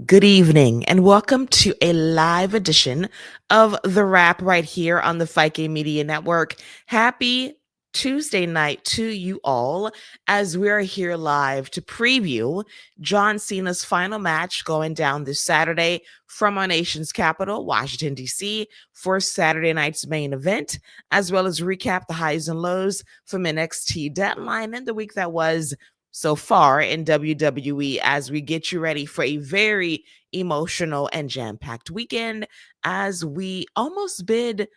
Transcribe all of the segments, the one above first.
Good evening, and welcome to a live edition of The Wrap right here on the Fight Game Media Network. Happy Tuesday night to you all as we are here live to preview John Cena's final match going down this Saturday from our nation's capital, Washington, D.C., for Saturday night's main event, as well as recap the highs and lows from NXT Deadline and the week that was so far in WWE as we get you ready for a very emotional and jam-packed weekend as we almost bid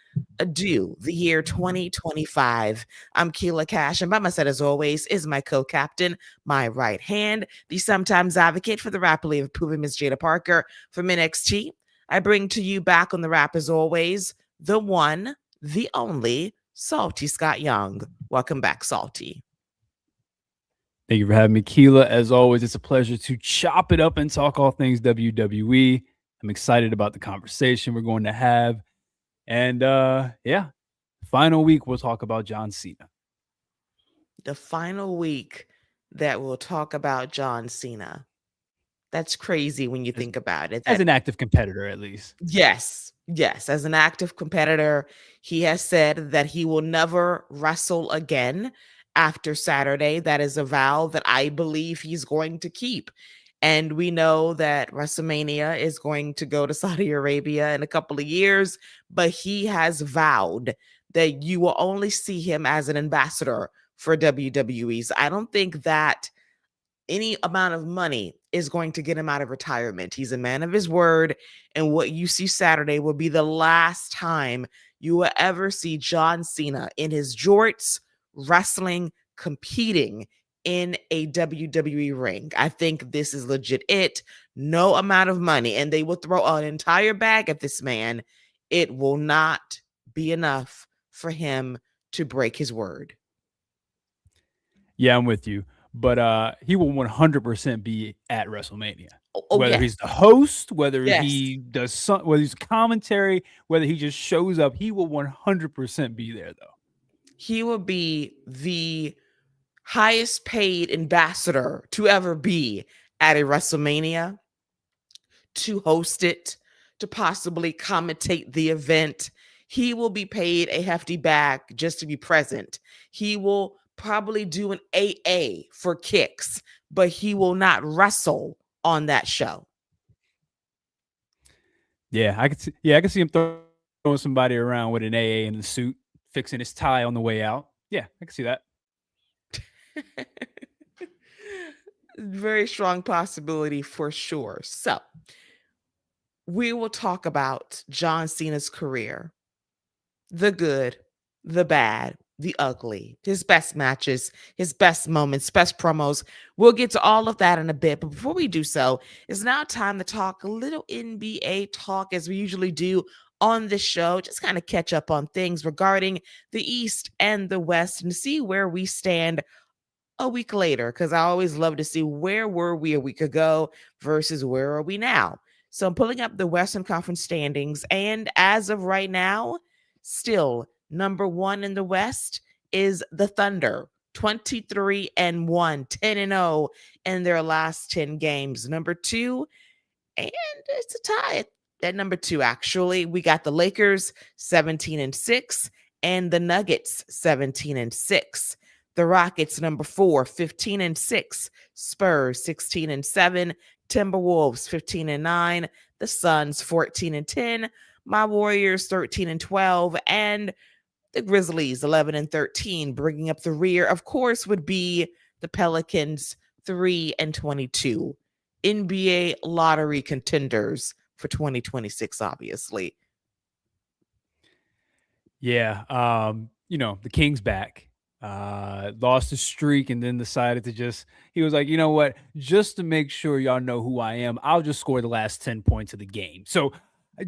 adieu the year 2025. I'm Keila Cash, and by my side, as always, is my co-captain, my right hand, the sometimes advocate for the rapidly improving Miss Jada Parker from NXT. I bring to you back on the wrap, as always, the one, the only, Salty Scott Young. Welcome back, Salty. Thank you for having me, Keila. As always, it's a pleasure to chop it up and talk all things WWE. I'm excited about the conversation we're going to have. And final week, we'll talk about John Cena. The final week that we'll talk about John Cena. That's crazy when you think about it. As an active competitor, at least. Yes. As an active competitor, he has said that he will never wrestle again after Saturday. That is a vow that I believe he's going to keep. And we know that WrestleMania is going to go to Saudi Arabia in a couple of years, but he has vowed that you will only see him as an ambassador for WWE's. I don't think that any amount of money is going to get him out of retirement. He's a man of his word, and what you see Saturday will be the last time you will ever see John Cena in his jorts wrestling, competing in a WWE ring. I think this is legit it. No amount of money, and they will throw an entire bag at this man. It will not be enough for him to break his word. Yeah, I'm with you. But he will 100% be at WrestleMania. Whether he's the host, whether he does whether he's commentary, whether he just shows up, he will 100% be there, though. He will be the highest paid ambassador to ever be at a WrestleMania, to host it, to possibly commentate the event. He will be paid a hefty bag just to be present. He will probably do an AA for kicks, but he will not wrestle on that show. Yeah, I can see him throwing somebody around with an AA in the suit, fixing his tie on the way out. Yeah, I can see that. Very strong possibility for sure. So we will talk about John Cena's career, the good, the bad, the ugly, his best matches, his best moments, best promos. We'll get to all of that in a bit. But before we do so, it's now time to talk a little NBA talk as we usually do on this show. Just kind of catch up on things regarding the East and the West and see where we stand a week later, because I always love to see where were we a week ago versus where are we now. So I'm pulling up the Western Conference standings, and as of right now, still number one in the West is the Thunder, 23-1, 10-0 in their last 10 games. Number two, and it's a tie at number two, actually. We got the Lakers 17-6 and the Nuggets 17-6. The Rockets, number 4, 15-6. Spurs, 16-7. Timberwolves, 15-9. The Suns, 14-10. My Warriors, 13-12. And the Grizzlies, 11-13. Bringing up the rear, of course, would be the Pelicans, 3-22. NBA lottery contenders for 2026, obviously. Yeah, the King's back. Lost his streak and then decided to he was like, you know what, just to make sure y'all know who I am, I'll just score the last 10 points of the game. So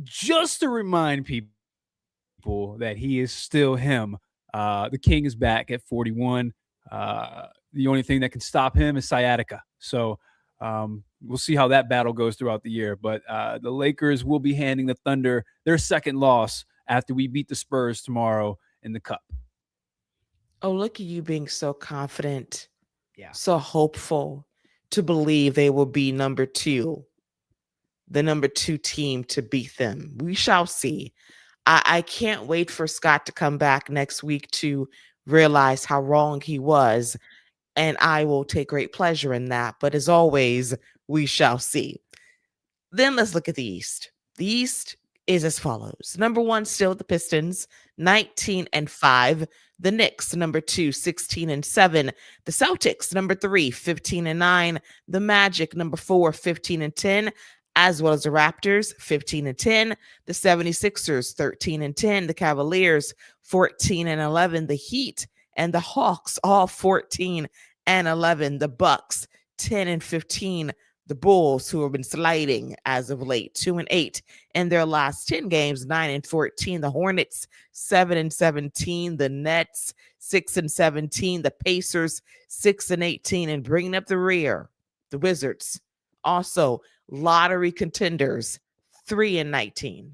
just to remind people that he is still him, the King is back at 41. The only thing that can stop him is sciatica. So we'll see how that battle goes throughout the year. But the Lakers will be handing the Thunder their second loss after we beat the Spurs tomorrow in the Cup. Oh, look at you being so confident, yeah, so hopeful to believe they will be number two the number 2 team to beat them. We shall see. I can't wait for Scott to come back next week to realize how wrong he was, and I will take great pleasure in that. But as always, we shall see. Then let's look at the East. The East is as follows. Number 1, still the Pistons, 19-5. The Knicks, number 2, 16-7. The Celtics, number 3, 15-9. The Magic, number 4, 15-10. As well as the Raptors, 15-10. The 76ers, 13-10. The Cavaliers, 14-11. The Heat and the Hawks, all 14-11. The Bucks, 10-15. The Bulls, who have been sliding as of late, 2-8 in their last 10 games, 9-14. The Hornets, 7-17. The Nets, 6-17. The Pacers, 6-18. And bringing up the rear, the Wizards, also lottery contenders, 3-19.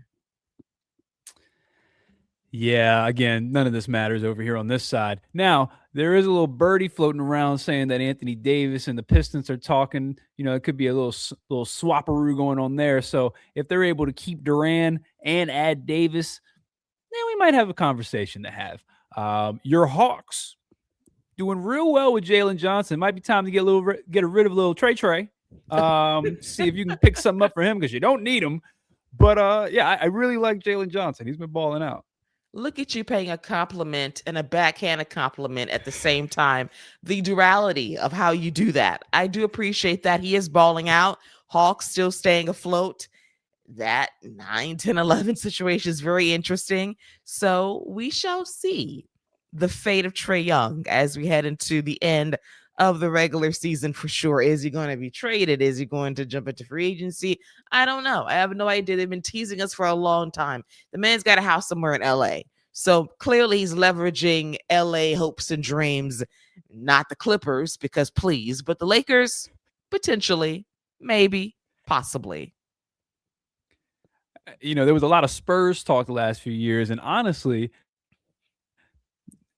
Yeah, again, none of this matters over here on this side. Now, there is a little birdie floating around saying that Anthony Davis and the Pistons are talking. It could be a little swapperoo going on there. So if they're able to keep Duran and add Davis, then we might have a conversation to have. Your Hawks doing real well with Jalen Johnson. Might be time to get rid of a little Trey. See if you can pick something up for him because you don't need him. But yeah, I really like Jalen Johnson. He's been balling out. Look at you paying a compliment and a backhanded compliment at the same time. The duality of how you do that. I do appreciate that. He is balling out. Hawks still staying afloat. That 9, 10, 11 situation is very interesting. So we shall see the fate of Trae Young as we head into the end of the regular season for sure. Is he going to be traded? Is he going to jump into free agency? I don't know. I have no idea. They've been teasing us for a long time. The man's got a house somewhere in LA. So clearly he's leveraging LA hopes and dreams, not the Clippers, because please, but the Lakers, potentially, maybe, possibly. There was a lot of Spurs talk the last few years, and honestly,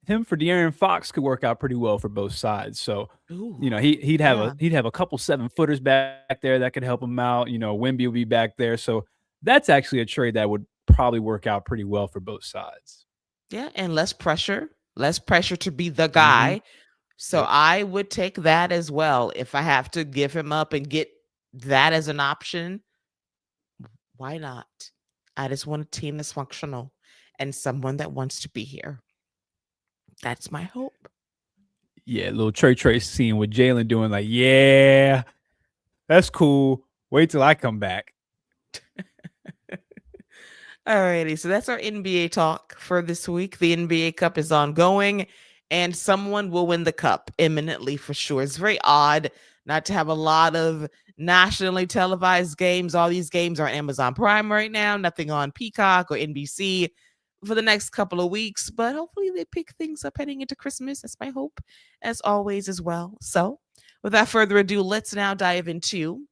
him for De'Aaron Fox could work out pretty well for both sides. So, Ooh, he'd have yeah. a couple 7-footers back there that could help him out. Wemby will be back there. So that's actually a trade that would probably work out pretty well for both sides. Yeah, and less pressure to be the Mm-hmm. guy. So Yep. I would take that as well. If I have to give him up and get that as an option, why not? I just want a team that's functional and someone that wants to be here. That's my hope. Yeah, little Trey scene with Jalen doing like, yeah, that's cool. Wait till I come back. Alrighty, so that's our NBA talk for this week. The NBA Cup is ongoing, and someone will win the cup imminently for sure. It's very odd not to have a lot of nationally televised games. All these games are on Amazon Prime right now, nothing on Peacock or NBC for the next couple of weeks, but hopefully they pick things up heading into Christmas. That's my hope, as always, as well. So, without further ado, let's now dive into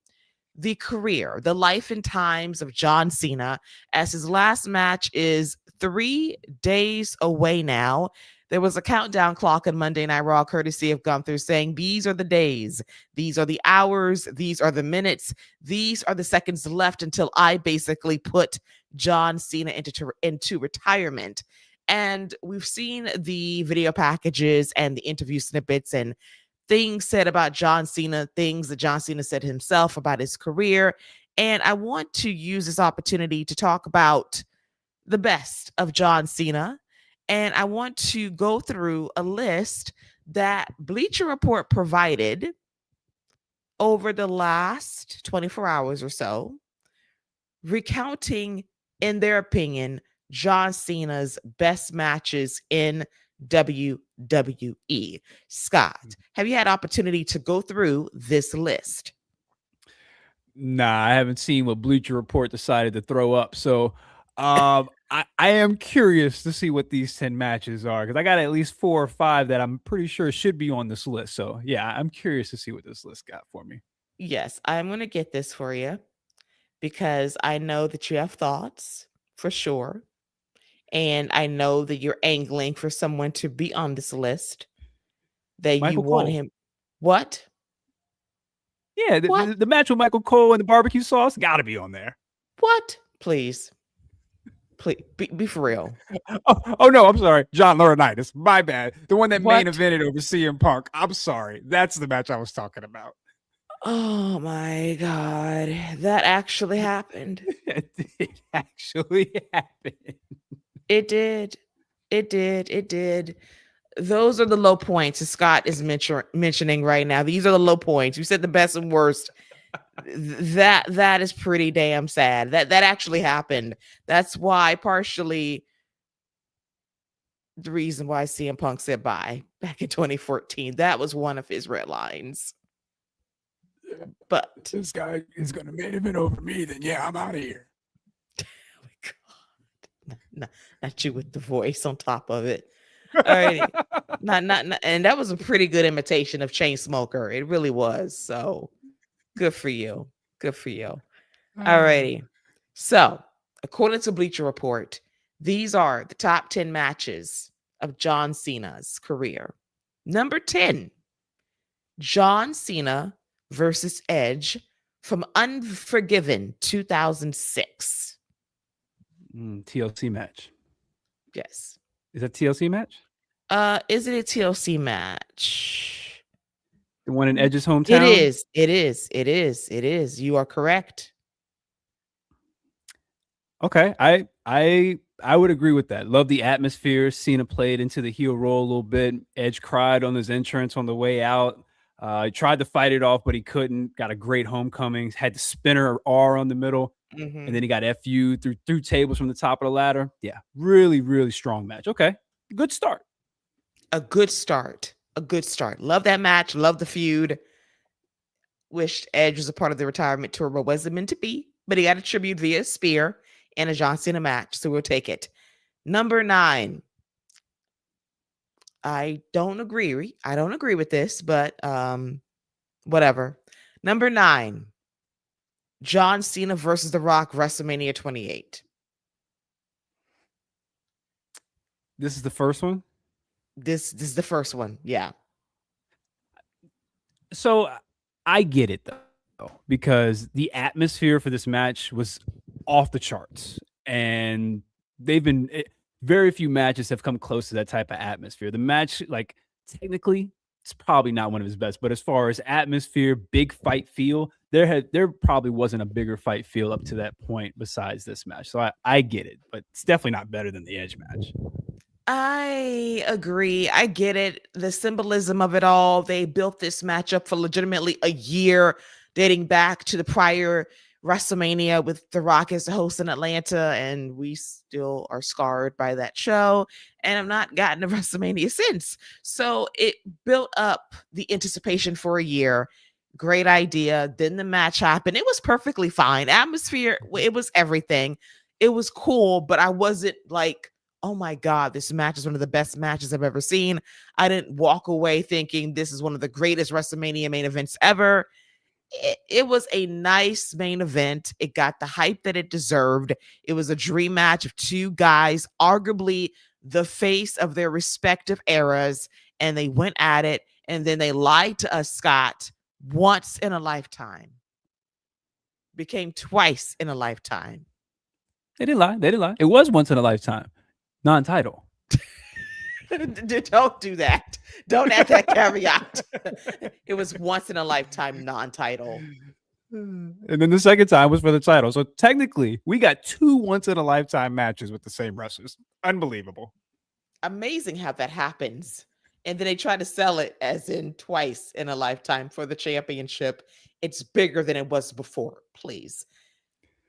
the career, the life and times of John Cena, as his last match is 3 days away now. There was a countdown clock on Monday Night Raw, courtesy of Gunther, saying these are the days, these are the hours, these are the minutes, these are the seconds left until I basically put John Cena into retirement. And we've seen the video packages and the interview snippets and things said about John Cena, things that John Cena said himself about his career. And I want to use this opportunity to talk about the best of John Cena. And I want to go through a list that Bleacher Report provided over the last 24 hours or so, recounting, in their opinion, John Cena's best matches in WWE. Scott, have you had opportunity to go through this list? Nah, I haven't seen what Bleacher Report decided to throw up. So I am curious to see what these 10 matches are because I got at least 4 or 5 that I'm pretty sure should be on this list. So yeah, I'm curious to see what this list got for me. Yes, I'm going to get this for you because I know that you have thoughts for sure. And I know that you're angling for someone to be on this list, that you Michael want Cole. him. What? Yeah, What? the match with Michael Cole and the barbecue sauce got to be on there. What? Please. Please be for real. Oh no, I'm sorry. John Laurinaitis. My bad. The one that main What? evented over CM Punk. I'm sorry. That's the match I was talking about. Oh my God. That actually happened. It actually happened. It did. It did. It did. Those are the low points Scott is mentioning right now. These are the low points. You said the best and worst. That is pretty damn sad. That actually happened. That's why partially the reason why CM Punk said bye back in 2014. That was one of his red lines. But this guy is going to main event over me, then yeah, I'm out of here. Oh not you with the voice on top of it. All right. not, and that was a pretty good imitation of Chainsmoker. It really was. So good for you. Good for you. All righty. So, according to Bleacher Report, these are the top 10 matches of John Cena's career. Number 10, John Cena versus Edge from Unforgiven 2006. TLC match. Yes. Is that TLC match? Is it a TLC match? The one in Edge's hometown? It is. It is. It is. It is. You are correct. Okay. I would agree with that. Love the atmosphere. Cena played into the heel role a little bit. Edge cried on his entrance on the way out. He tried to fight it off, but he couldn't. Got a great homecoming. Had the spinner R on the middle. Mm-hmm. And then he got FU through tables from the top of the ladder. Yeah, really, really strong match. Okay, good start. A good start. A good start. Love that match. Love the feud. Wished Edge was a part of the retirement tour, but wasn't meant to be. But he got a tribute via spear and a John Cena match, so we'll take it. Number 9. I don't agree. I don't agree with this, but whatever. Number 9. John Cena versus The Rock, WrestleMania 28. This is the first one? This is the first one. Yeah. So I get it though, because the atmosphere for this match was off the charts, and very few matches have come close to that type of atmosphere. The match, like, technically, it's probably not one of his best, but as far as atmosphere, big fight feel, there probably wasn't a bigger fight feel up to that point besides this match. So I get it, but it's definitely not better than the Edge match. I agree. I get it. The symbolism of it all. They built this matchup for legitimately a year, dating back to the prior WrestleMania with The Rock as the host in Atlanta, and we still are scarred by that show and have not gotten to WrestleMania since. So it built up the anticipation for a year. Great idea. Then the match happened. It was perfectly fine. Atmosphere, it was everything. It was cool, but I wasn't like, oh my God, this match is one of the best matches I've ever seen. I didn't walk away thinking this is one of the greatest WrestleMania main events ever. It was a nice main event. It got the hype that it deserved. It was a dream match of two guys, arguably the face of their respective eras, and they went at it, and then they lied to us, Scott, once in a lifetime. Became twice in a lifetime. They didn't lie. They didn't lie. It was once in a lifetime. Non-title. Don't do that. Don't add that caveat. It was once in a lifetime non-title. And then the second time was for the title. So technically, we got 2 once in a lifetime matches with the same wrestlers. Unbelievable. Amazing how that happens. And then they try to sell it as in twice in a lifetime for the championship. It's bigger than it was before, please.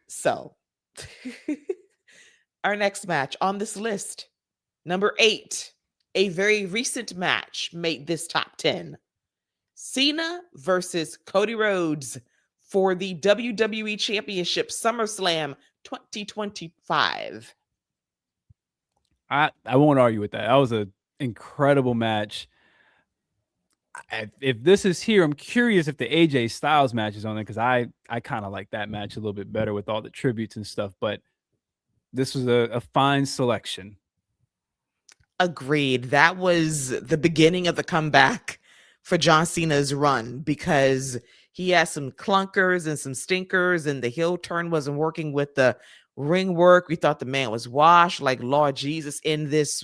So, our next match on this list, number 8, a very recent match made this top 10. Cena versus Cody Rhodes for the WWE Championship SummerSlam 2025. I won't argue with that. That was an incredible match. If this is here, I'm curious if the AJ Styles match is on there, because I kind of like that match a little bit better with all the tributes and stuff. But this was a fine selection. Agreed. That was the beginning of the comeback for John Cena's run, because He had some clunkers and some stinkers, and the heel turn wasn't working with the ring work. We thought the man was washed, like Lord Jesus, in this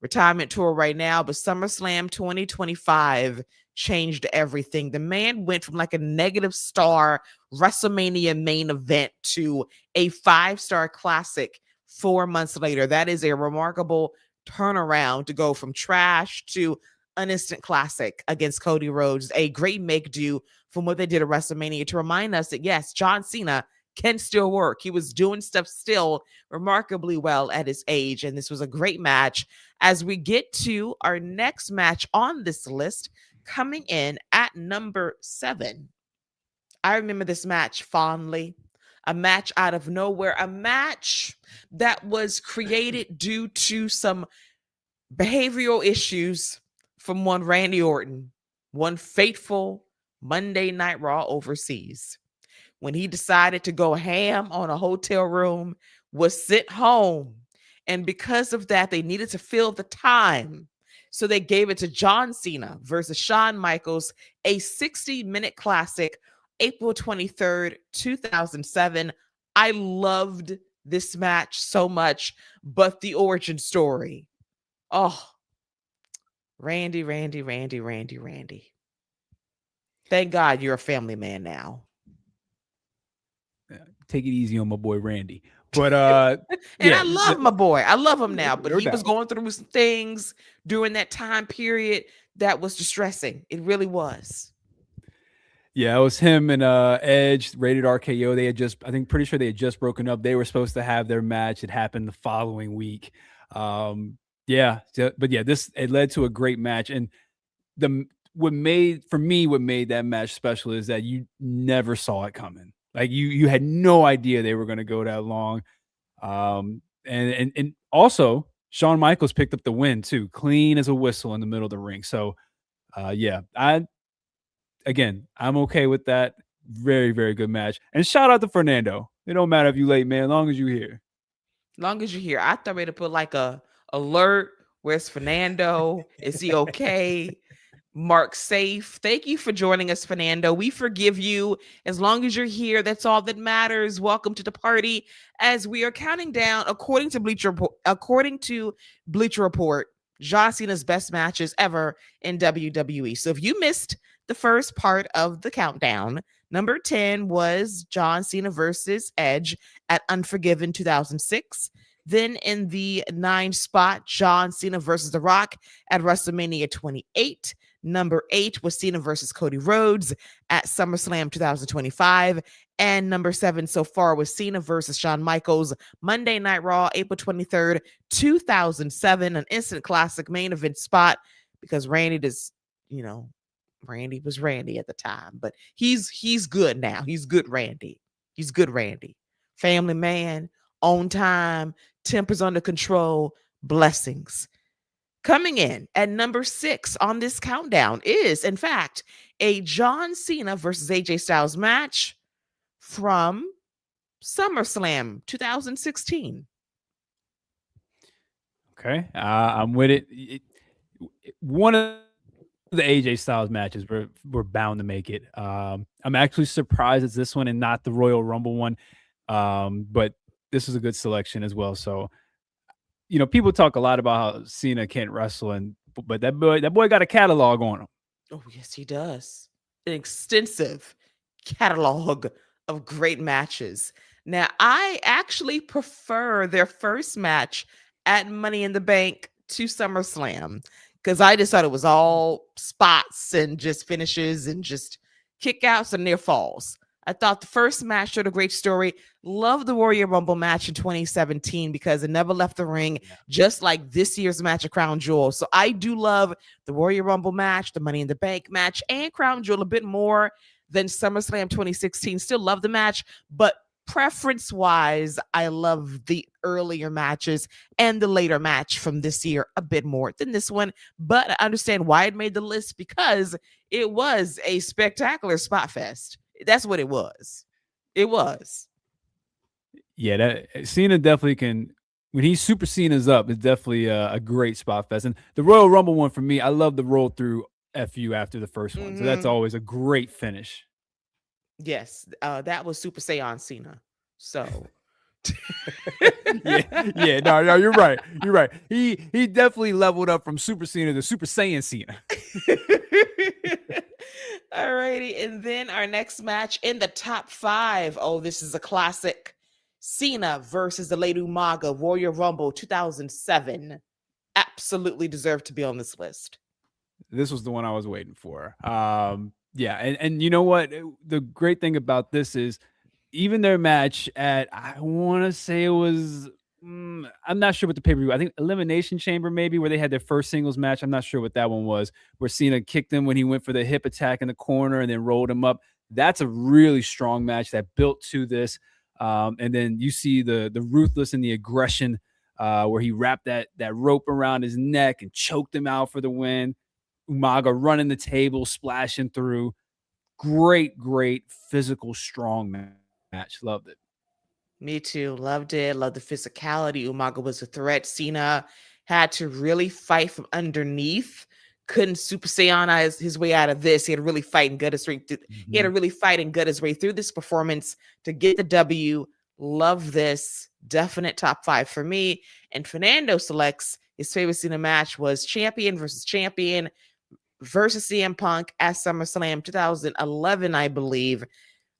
retirement tour right now. But SummerSlam 2025 changed everything. The man went from like a negative star WrestleMania main event to a 5-star classic 4 months later. That is a remarkable turnaround to go from trash to an instant classic against Cody Rhodes. A great make do from what they did at WrestleMania to remind us that, yes, John Cena can still work. He was doing stuff still remarkably well at his age. And this was a great match. As we get to our next match on this list, coming in at number 7, I remember this match fondly. A match out of nowhere, a match that was created due to some behavioral issues from one Randy Orton, one fateful Monday Night Raw overseas, when he decided to go ham on a hotel room, was sent home. And because of that, they needed to fill the time. So they gave it to John Cena versus Shawn Michaels, a 60-minute classic, April 23rd, 2007. I loved this match so much, but the origin story. Oh, Randy. Thank God you're a family man now. Take it easy on my boy Randy. But And I love my boy. I love him now, but no he was doubt. going through some things during that time period that was distressing. It really was. Yeah, it was him and Edge, Rated RKO. They had just, I think, pretty sure they had just broken up. They were supposed to have their match. It happened the following week. Yeah, but yeah, this it led to a great match. And what made that match special is that you never saw it coming. Like you had no idea they were going to go that long. And also Shawn Michaels picked up the win too, clean as a whistle in the middle of the ring. So yeah, I'm okay with that. Very, very good match. And shout out to Fernando. It don't matter if you late, man, as long as you here. Long as you're here. I thought to put like a alert. Where's Fernando? Is he okay? Mark safe. Thank you for joining us, Fernando. We forgive you. As long as you're here, that's all that matters. Welcome to the party. As we are counting down, according to Bleacher Report, John Cena's best matches ever in WWE. So if you missed the first part of the countdown, number 10 was John Cena versus Edge at Unforgiven 2006. Then in the 9 spot, John Cena versus The Rock at WrestleMania 28. Number 8 was Cena versus Cody Rhodes at SummerSlam 2025. And number 7 so far was Cena versus Shawn Michaels, Monday Night Raw, April 23rd, 2007. An instant classic main event spot because Randy was Randy at the time. But he's good now. He's good Randy. He's good Randy. Family man, on time, tempers under control, blessings. Coming in at number 6 on this countdown is, in fact, a John Cena versus AJ Styles match from SummerSlam 2016. Okay, I'm with it. One of the AJ Styles matches we're bound to make it. I'm actually surprised it's this one and not the Royal Rumble one. But this is a good selection as well. So, people talk a lot about how Cena can't wrestle, but that boy got a catalog on him. Oh, yes, he does. An extensive catalog of great matches. Now, I actually prefer their first match at Money in the Bank to SummerSlam because I just thought it was all spots and just finishes and just kickouts and near falls. I thought the first match showed a great story. Love the Royal Rumble match in 2017 because it never left the ring, just like this year's match of Crown Jewel. So I do love the Royal Rumble match, the Money in the Bank match, and Crown Jewel a bit more than SummerSlam 2016. Still love the match, but preference-wise, I love the earlier matches and the later match from this year a bit more than this one. But I understand why it made the list because it was a spectacular spot fest. That's what it was. It was. Yeah, that Cena definitely can. When he Super Cena's up, it's definitely a great spot fest. And the Royal Rumble one for me, I love the roll through FU after the first one. So that's always a great finish. Yes, that was Super Saiyan Cena. So Yeah, yeah, no, you're right. You're right. He definitely leveled up from Super Cena to Super Saiyan Cena. Alrighty, and then our next match in the top 5. Oh, this is a classic. Cena versus the Lady Umaga Warrior Rumble 2007. Absolutely deserved to be on this list. This was the one I was waiting for. Yeah, and you know what? The great thing about this is even their match at I want to say it was I'm not sure what the pay-per-view. I think Elimination Chamber maybe where they had their first singles match. I'm not sure what that one was. Where Cena kicked him when he went for the hip attack in the corner and then rolled him up. That's a really strong match that built to this. And then you see the ruthless and the aggression where he wrapped that rope around his neck and choked him out for the win. Umaga running the table, splashing through. Great physical, strong match. Loved it. Me too. Loved it. Loved the physicality. Umaga was a threat. Cena had to really fight from underneath. Couldn't Super Saiyanize his way out of this. He had to really fight and gut his way through. He had to really fight and gut his way through this performance to get the W. Love this. Definite top 5 for me. And Fernando selects his favorite Cena match was champion versus CM Punk at SummerSlam 2011, I believe.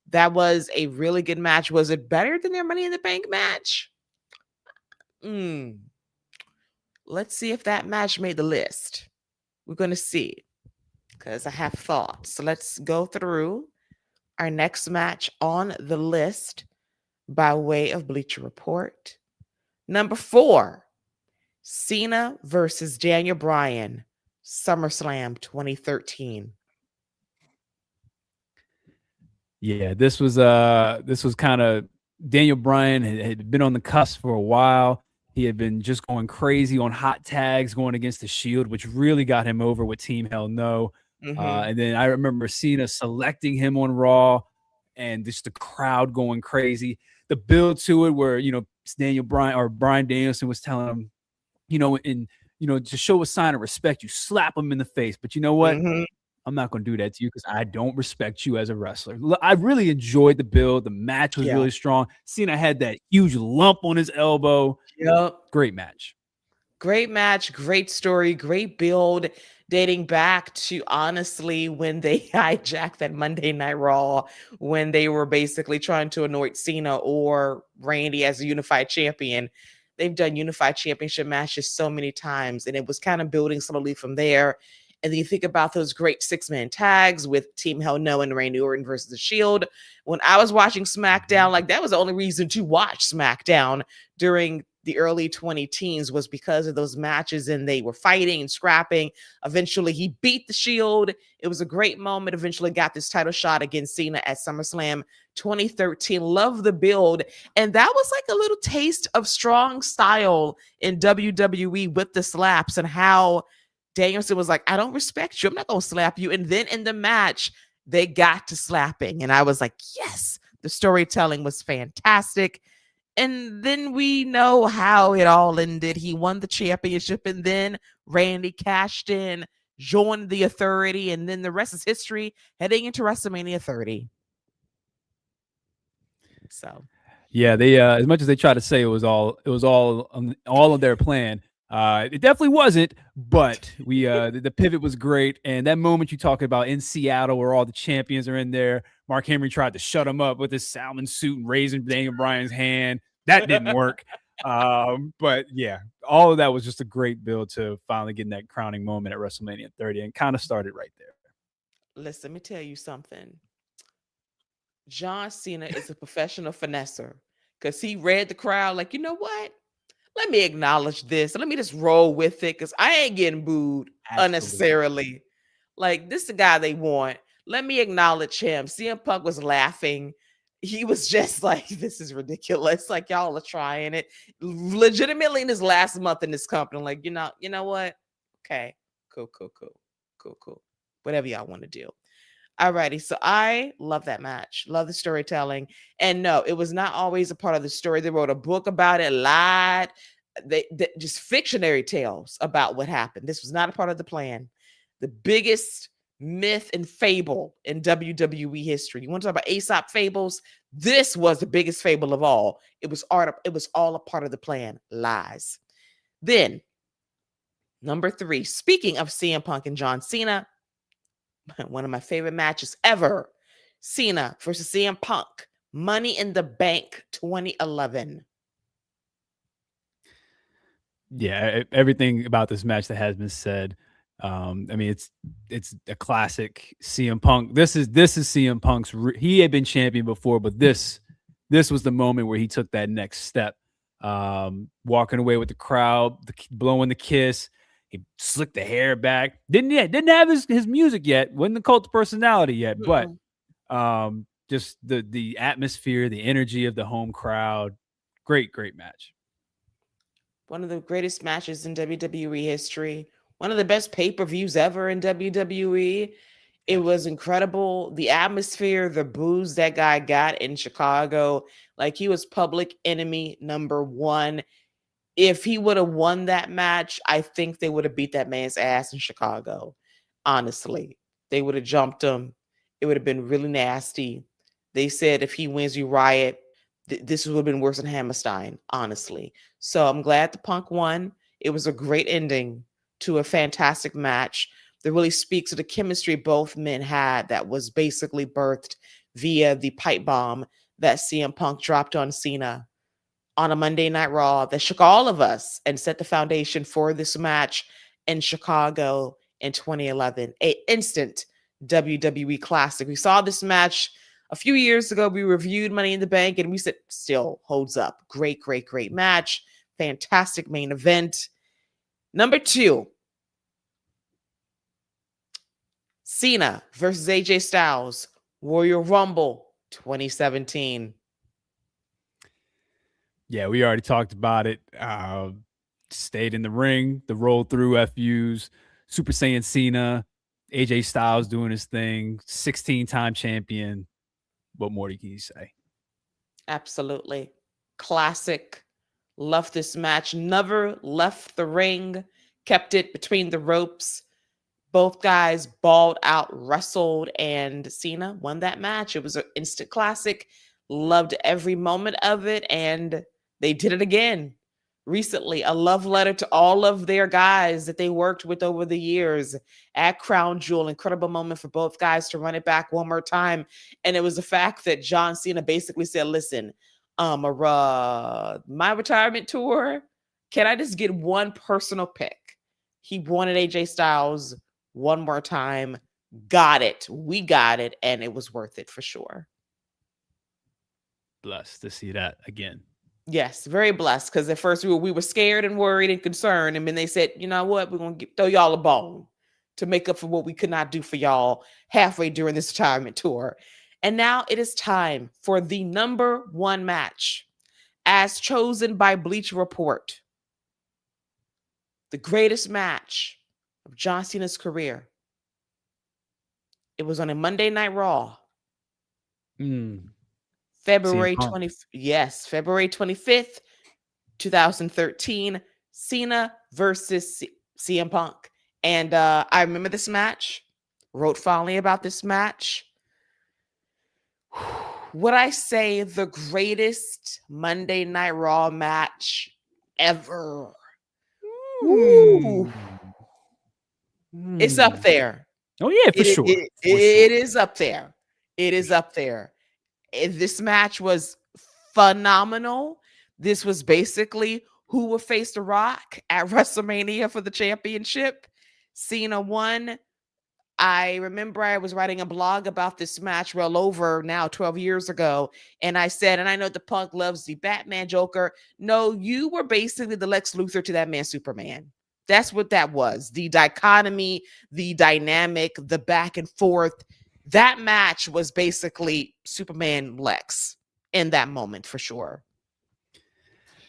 That was a really good match. Was it better than their Money in the Bank match? Let's see if that match made the list. We're going to see because I have thoughts. So let's go through our next match on the list by way of Bleacher Report. Number 4, Cena versus Daniel Bryan, SummerSlam 2013. Yeah, this was kind of Daniel Bryan had been on the cusp for a while. He had been just going crazy on hot tags, going against the Shield, which really got him over with Team Hell No. And then I remember Cena selecting him on Raw, and just the crowd going crazy. The build to it, where Daniel Bryan or Bryan Danielson was telling him, to show a sign of respect, you slap him in the face. But you know what? I'm not going to do that to you because I don't respect you as a wrestler. I really enjoyed the build. The match was really strong. Cena had that huge lump on his elbow. Yep. Great match. Great match, great story, great build, dating back to honestly when they hijacked that Monday Night Raw, when they were basically trying to anoint Cena or Randy as a unified champion. They've done unified championship matches so many times, and it was kind of building slowly from there. And then you think about those great 6-man tags with Team Hell No and Randy Orton versus The Shield. When I was watching SmackDown, like that was the only reason to watch SmackDown during the early 2010s was because of those matches, and they were fighting and scrapping. Eventually, he beat The Shield. It was a great moment. Eventually got this title shot against Cena at SummerSlam 2013. Love the build. And that was like a little taste of strong style in WWE with the slaps and how Danielson was like, I don't respect you. I'm not going to slap you. And then in the match, they got to slapping. And I was like, yes, the storytelling was fantastic. And then we know how it all ended. He won the championship, and then Randy cashed in, joined the Authority, and then the rest is history heading into WrestleMania 30. So, yeah, they as much as they try to say it was all of their plan, it definitely wasn't. But we the pivot was great, and that moment you talk about in Seattle where all the champions are in there. Mark Henry tried to shut him up with his salmon suit and raising Daniel Bryan's hand. That didn't work. But yeah, all of that was just a great build to finally getting that crowning moment at WrestleMania 30, and kind of started right there. listen, let me tell you something. John Cena is a professional finesser because he read the crowd like, you know what? Let me acknowledge this. Let me just roll with it because I ain't getting booed unnecessarily. Like, this is the guy they want. Let me acknowledge him. CM Punk was laughing. He was just like, this is ridiculous. Like, y'all are trying it. Legitimately in his last month in this company, like, you know what? Okay, cool. Whatever y'all want to do. Alrighty, so I love that match. Love the storytelling. And no, it was not always a part of the story. They wrote a book about it, lied. They just fictionary tales about what happened. This was not a part of the plan. The biggest myth and fable in WWE history. You want to talk about Aesop fables? This was the biggest fable of all. It was art. It was all a part of the plan. Lies. Then, number 3, speaking of CM Punk and John Cena, one of my favorite matches ever, Cena versus CM Punk, Money in the Bank 2011. Yeah, everything about this match that has been said. I mean, it's a classic CM Punk. This is CM Punk's. He had been champion before, but this was the moment where he took that next step. Walking away with the crowd, blowing the kiss. He slicked the hair back. Didn't have his music yet. Wasn't the cult of personality yet, but just the atmosphere, the energy of the home crowd. Great match. One of the greatest matches in WWE history. One of the best pay-per-views ever in WWE. It was incredible. The atmosphere, the boos that guy got in Chicago, like he was public enemy number 1. If he would have won that match, I think they would have beat that man's ass in Chicago. Honestly, they would have jumped him. It would have been really nasty. They said if he wins, you riot. This would have been worse than Hammerstein, honestly. So I'm glad the Punk won. It was a great ending to a fantastic match that really speaks to the chemistry both men had that was basically birthed via the pipe bomb that CM Punk dropped on Cena on a Monday Night Raw that shook all of us and set the foundation for this match in Chicago in 2011. An instant WWE classic. We saw this match a few years ago. We reviewed Money in the Bank and we said still holds up. Great match. Fantastic main event. Number 2, Cena versus AJ Styles, Royal Rumble 2017. Yeah, we already talked about it. Stayed in the ring, the roll through FUs, Super Saiyan Cena, AJ Styles doing his thing, 16-time champion. What more can you say? Absolutely. Classic. Loved this match. Never left the ring. Kept it between the ropes. Both guys balled out, wrestled, and Cena won that match. It was an instant classic. Loved every moment of it, and they did it again recently. A love letter to all of their guys that they worked with over the years at Crown Jewel. Incredible moment for both guys to run it back one more time. And it was the fact that John Cena basically said, listen, my retirement tour, can I just get one personal pick? He wanted AJ Styles one more time. Got it. We got it. And it was worth it for sure. Blessed to see that again. Yes, very blessed. Because at first we were scared and worried and concerned. And then they said, you know what? We're going to throw y'all a bone to make up for what we could not do for y'all halfway during this retirement tour. And now it is time for the number 1 match as chosen by Bleacher Report. The greatest match of John Cena's career. It was on a Monday Night Raw. February 25th, 2013. Cena versus CM Punk. And I remember this match. Wrote fondly about this match. Would I say the greatest Monday Night Raw match ever? Ooh. It's up there. Oh yeah, for sure. It is up there. It is up there. This match was phenomenal. This was basically who would face The Rock at WrestleMania for the championship. Cena won. I remember I was writing a blog about this match well over now 12 years ago. And I said, and I know the Punk loves the Batman Joker. No, you were basically the Lex Luthor to that man Superman. That's what that was. The dichotomy, the dynamic, the back and forth. That match was basically Superman Lex in that moment for sure.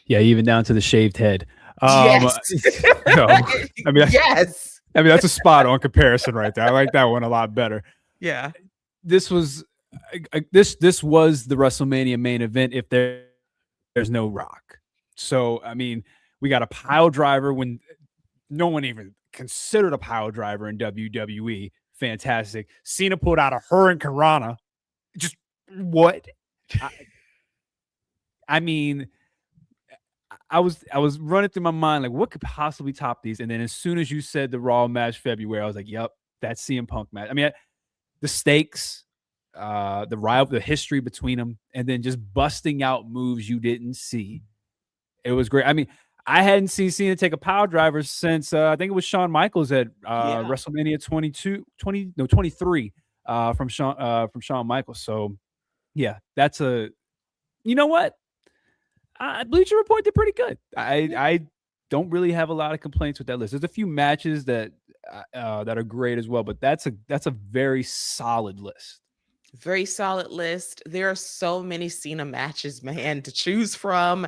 Yeah, even down to the shaved head. Yes. No, I mean, yes. I mean, that's a spot on comparison right there. I like that one a lot better. Yeah. This was this was the WrestleMania main event if there's no Rock. So, I mean, we got a pile driver when no one even considered a pile driver in WWE fantastic. Cena pulled out a Hurricane Karana. Just what? I, I mean, I was running through my mind like, what could possibly top these? And then as soon as you said the Raw match February, I was like, yep, that's CM Punk match. I mean, the stakes, the history between them, and then just busting out moves you didn't see. It was great. I mean, I hadn't seen Cena take a power driver since I think it was Shawn Michaels at Yeah. WrestleMania 23 from Shawn Michaels. So yeah, that's a you know what? Bleacher Report did pretty good. I don't really have a lot of complaints with that list. There's a few matches that are great as well, but that's a very solid list. Very solid list. There are so many Cena matches, man, to choose from.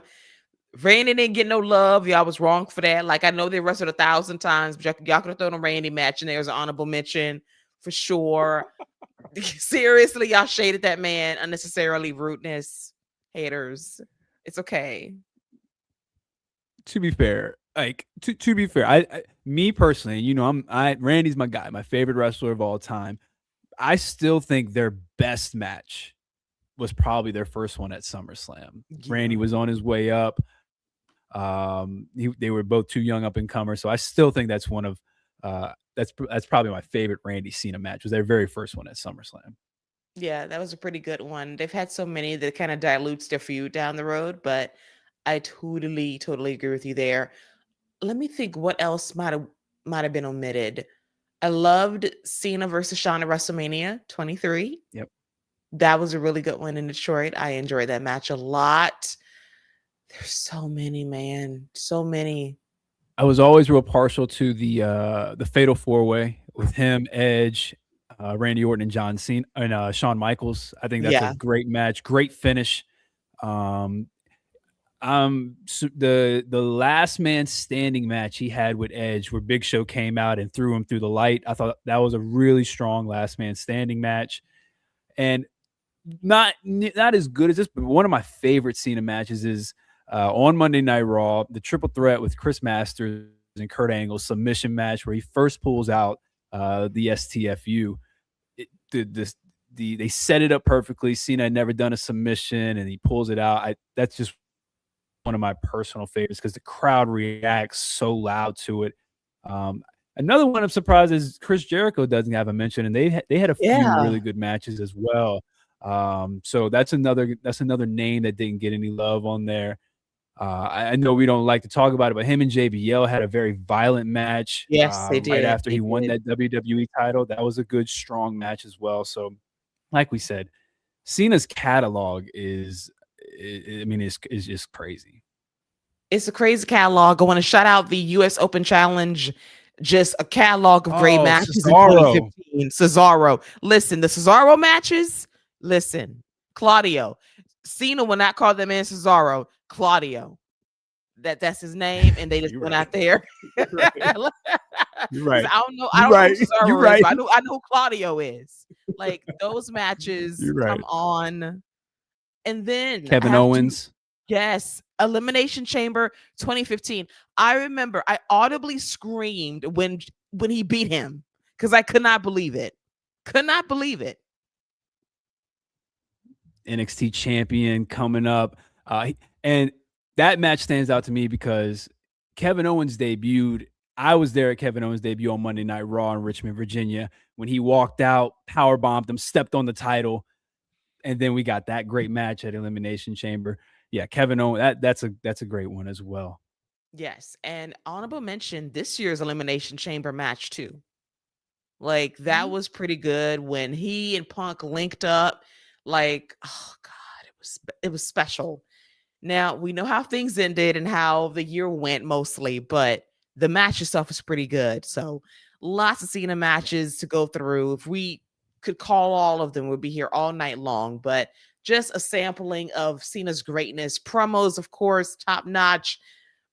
Randy didn't get no love. Y'all was wrong for that. Like, I know they wrestled 1,000 times, but y'all could have thrown a Randy match and there's an honorable mention for sure. Seriously, y'all shaded that man unnecessarily. Rudeness, haters. It's okay. To be fair, like to be fair, me personally, you know, Randy's my guy, my favorite wrestler of all time. I still think their best match was probably their first one at SummerSlam. Yeah. Randy was on his way up. They were both too young up and comers, so I still think that's one of that's probably my favorite Randy Cena match. Was their very first one at SummerSlam. Yeah, that was a pretty good one. They've had so many that kind of dilutes their feud down the road, but I totally agree with you there. Let me think what else might have been omitted. I loved Cena versus Shawn at WrestleMania 23. Yep. That was a really good one in Detroit. I enjoyed that match a lot. There's so many, man. So many. I was always real partial to the Fatal 4-Way with him, Edge, Randy Orton, and John Cena and Shawn Michaels. I think that's a Yeah. great match, great finish. So the last man standing match he had with Edge, where Big Show came out and threw him through the light. I thought that was a really strong last man standing match, and not as good as this, but one of my favorite Cena matches is on Monday Night Raw, the triple threat with Chris Masters and Kurt Angle submission match, where he first pulls out the STFU. They set it up perfectly. Cena had never done a submission, and he pulls it out. That's just one of my personal favorites because the crowd reacts so loud to it. Another one I'm surprised is Chris Jericho doesn't have a mention, and they had a few really good matches as well. So that's another name that didn't get any love on there. I know we don't like to talk about it, but him and JBL had a very violent match. Yes, they did. Right after They he won did. that WWE title. That was a good, strong match as well. So, like we said, Cena's catalog is just crazy. It's a crazy catalog. I want to shout out the US Open Challenge. Just a catalog of great matches Cesaro. in 2015. Cesaro. Listen, the Cesaro matches. Listen, Claudio. Cena will not call them in Cesaro. Claudio. That's his name, and they just went out there. You're right. I don't know. I don't know who Cesaro is, but I know who Claudio is. Like those matches come on, and then Kevin Owens. Yes, Elimination Chamber 2015. I remember I audibly screamed when he beat him because I could not believe it. Could not believe it. NXT champion coming up. And that match stands out to me because Kevin Owens debuted. I was there at Kevin Owens' debut on Monday Night Raw in Richmond, Virginia. When he walked out, powerbombed him, stepped on the title, and then we got that great match at Elimination Chamber. Yeah, Kevin Owens, that's a great one as well. Yes, and honorable mention this year's Elimination Chamber match too. Like that was pretty good when he and Punk linked up. Like, oh God, it was special. Now we know how things ended and how the year went mostly, but the match itself is pretty good. So lots of Cena matches to go through. If we could call all of them, we'd be here all night long. But just a sampling of Cena's greatness. Promos, of course, top notch.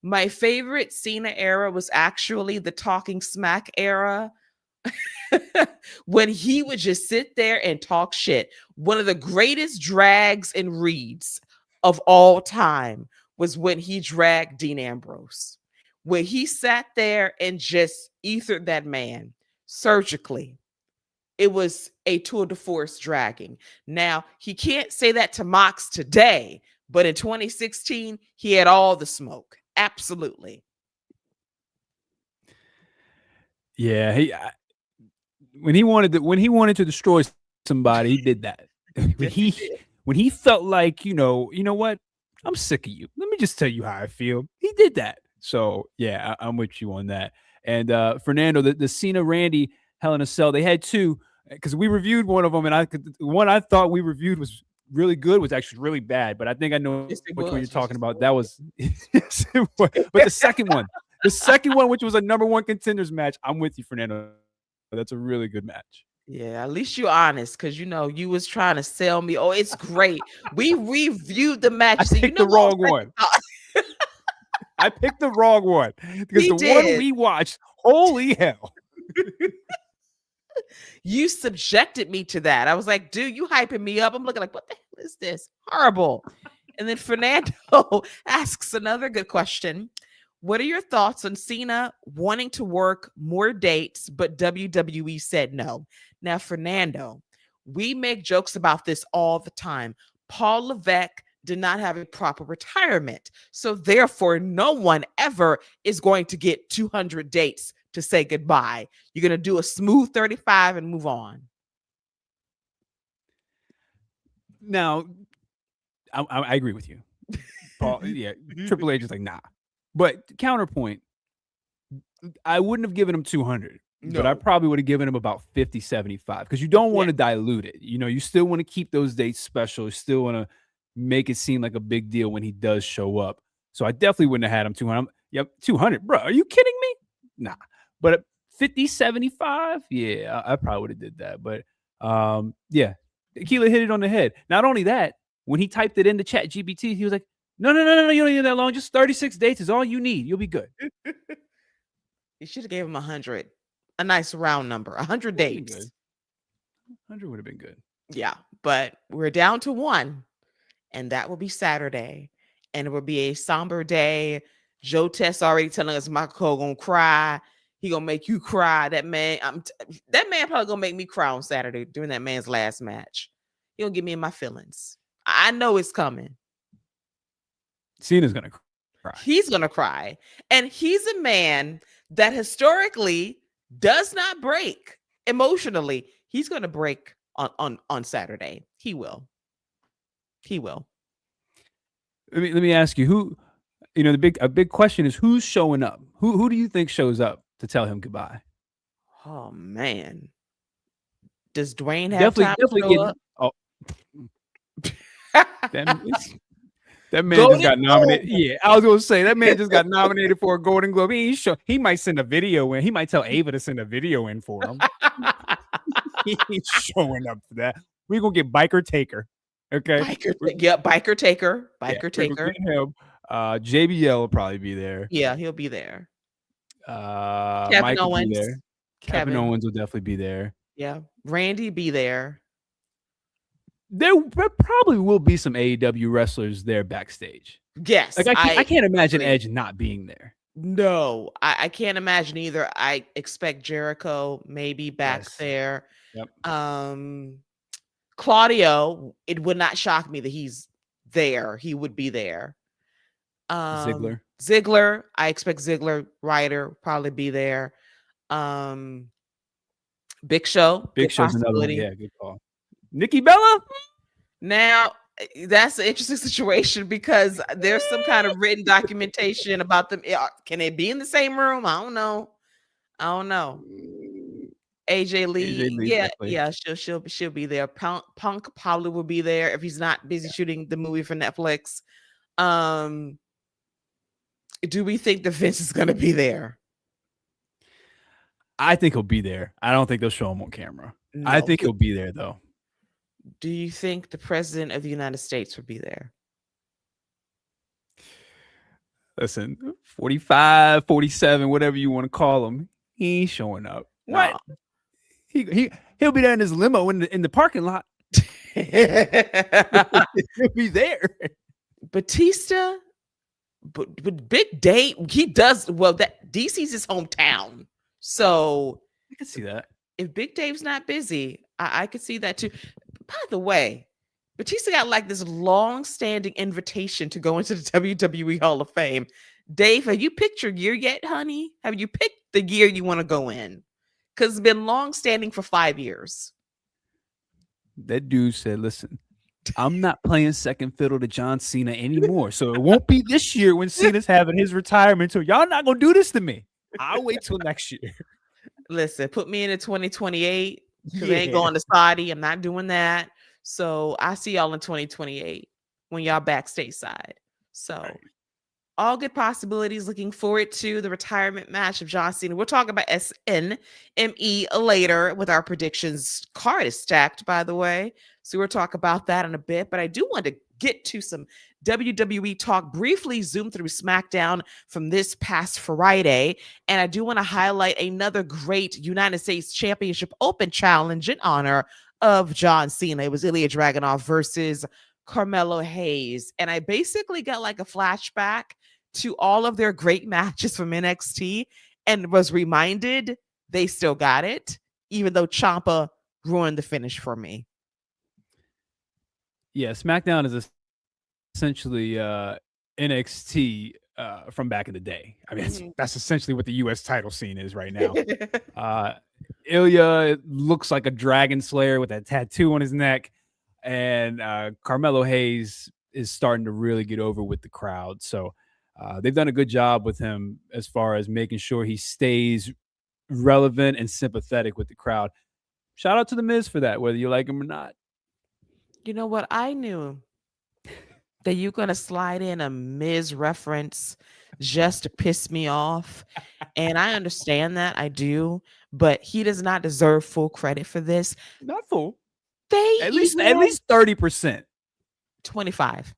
My favorite Cena era was actually the Talking Smack era. When he would just sit there and talk shit. One of the greatest drags and reads of all time was when he dragged Dean Ambrose. When he sat there and just ethered that man surgically. it was a tour de force dragging. Now, he can't say that to Mox today, but in 2016, he had all the smoke. Absolutely. Yeah, when he wanted to destroy somebody, he did that. when Yes, he he did. when he felt like, you know what? I'm sick of you. Let me just tell you how I feel. He did that. So yeah, I'm with you on that. And Fernando, the Cena Randy Hell in a Cell, they had two because we reviewed one of them, and the one I thought we reviewed was really good was actually really bad. But I think I know Yes, it which one you're was. Yes, talking yes, about. That was, yes, it was. But the second one, which was a number one contenders match, I'm with you, Fernando. That's a really good match. yeah, at least you're honest, because you was trying to sell me. Oh, it's great. We reviewed the match. I So you picked know the what? wrong one. I picked the wrong one because We the one did. we watched, holy hell. You subjected me to that. I was like, dude, you hyping me up. I'm looking like, what the hell is this? Horrible. And then Fernando asks another good question. What are your thoughts on Cena wanting to work more dates, but WWE said no? Now, Fernando, we make jokes about this all the time. Paul Levesque did not have a proper retirement. So, therefore, no one ever is going to get 200 dates to say goodbye. You're going to do a smooth 35 and move on. Now, I agree with you. Paul, yeah, Triple H is like, nah. But counterpoint, I wouldn't have given him 200, but I No. probably would have given him about 50, 75 because you don't Yeah. want to dilute it. You know, you still want to keep those dates special. You still want to make it seem like a big deal when he does show up. So I definitely wouldn't have had him 200. Yep, 200. Bro, are you kidding me? Nah. But at 50, 75, yeah, I probably would have did that. But yeah, Keila hit it on the head. Not only that, when he typed it into Chat GPT, he was like, no, you don't need that long. Just 36 dates is all you need. You'll be good. You should have gave him 100. A nice round number. 100 Would have been dates. good. 100 would have been good. Yeah, but we're down to one, and that will be Saturday. And it will be a somber day. Joe Tess already telling us Michael Cole gonna cry. He gonna make you cry. That man, that man probably gonna make me cry on Saturday during that man's last match. He gonna get me in my feelings. I know it's coming. Cena's gonna cry. He's gonna cry. And he's a man that historically does not break emotionally. He's gonna break on Saturday. He will. He will. Let me ask you who. You know, a big question is who's showing up. Who do you think shows up to tell him goodbye? Oh man. Does Dwayne have time Definitely to show getting. up? Oh, that man just Golden got nominated. Globe. Yeah, I was gonna say that man just got nominated for a Golden Globe. He might send a video in. He might tell Ava to send a video in for him. He's showing up for that. We're gonna get Biker Taker. Okay. Biker Taker. Yeah, Biker we're gonna Taker. get him. JBL will probably be there. Yeah, he'll be there. Mike Kevin will be Owens. there. Kevin Owens will definitely be there. Yeah. Randy be there. There probably will be some AEW wrestlers there backstage. Yes. Like I can't imagine Edge not being there. No, I can't imagine either. I expect Jericho maybe back there. Yep. Claudio, it would not shock me that he's there. He would be there. Ziggler, I expect Ziggler, Ryder probably be there. Big Show. Big Show's another one. Yeah, good call. Nikki Bella? Now, that's an interesting situation because there's some kind of written documentation about them. Can they be in the same room? I don't know. AJ Lee, yeah, she'll be there. Punk probably will be there if he's not busy shooting the movie for Netflix. Do we think the Vince is going to be there? I think he'll be there. I don't think they'll show him on camera. No. I think he'll be there though. Do you think the president of the United States will be there? Listen, 45, 47, whatever you want to call him, he ain't showing up. No. What? He'll be there in his limo in the parking lot. He'll be there. Batista, but big date. He does well. That DC's his hometown, so I can see that. If Big Dave's not busy, I could see that too. By the way, Batista got like this long-standing invitation to go into the WWE Hall of Fame. Dave, have you picked your gear yet, honey? Have you picked the gear you want to go in? Because it's been long-standing for 5 years. That dude said, "Listen, I'm not playing second fiddle to John Cena anymore. So it won't be this year when Cena's having his retirement tour. Y'all not gonna do this to me. I'll wait till next year." Listen, put me in 2028 because I ain't Yeah. going to Saudi. I'm not doing that. So I see y'all in 2028 when y'all back stateside. So Right. all good possibilities. Looking forward to the retirement match of John Cena. We'll talk about SNME later with our predictions. Card is stacked, by the way. So we'll talk about that in a bit. But I do want to get to some WWE talk, briefly zoom through SmackDown from this past Friday. And I do want to highlight another great United States Championship Open challenge in honor of John Cena. It was Ilya Dragunov versus Carmelo Hayes. And I basically got like a flashback to all of their great matches from NXT and was reminded they still got it, even though Ciampa ruined the finish for me. Yeah, SmackDown is essentially NXT from back in the day. I mean, that's essentially what the U.S. title scene is right now. Ilya looks like a dragon slayer with that tattoo on his neck, and Carmelo Hayes is starting to really get over with the crowd. So they've done a good job with him as far as making sure he stays relevant and sympathetic with the crowd. Shout out to The Miz for that, whether you like him or not. You know what? I knew that you're going to slide in a Miz reference just to piss me off. And I understand that. I do. But he does not deserve full credit for this. Not full. They at least 30%. 25.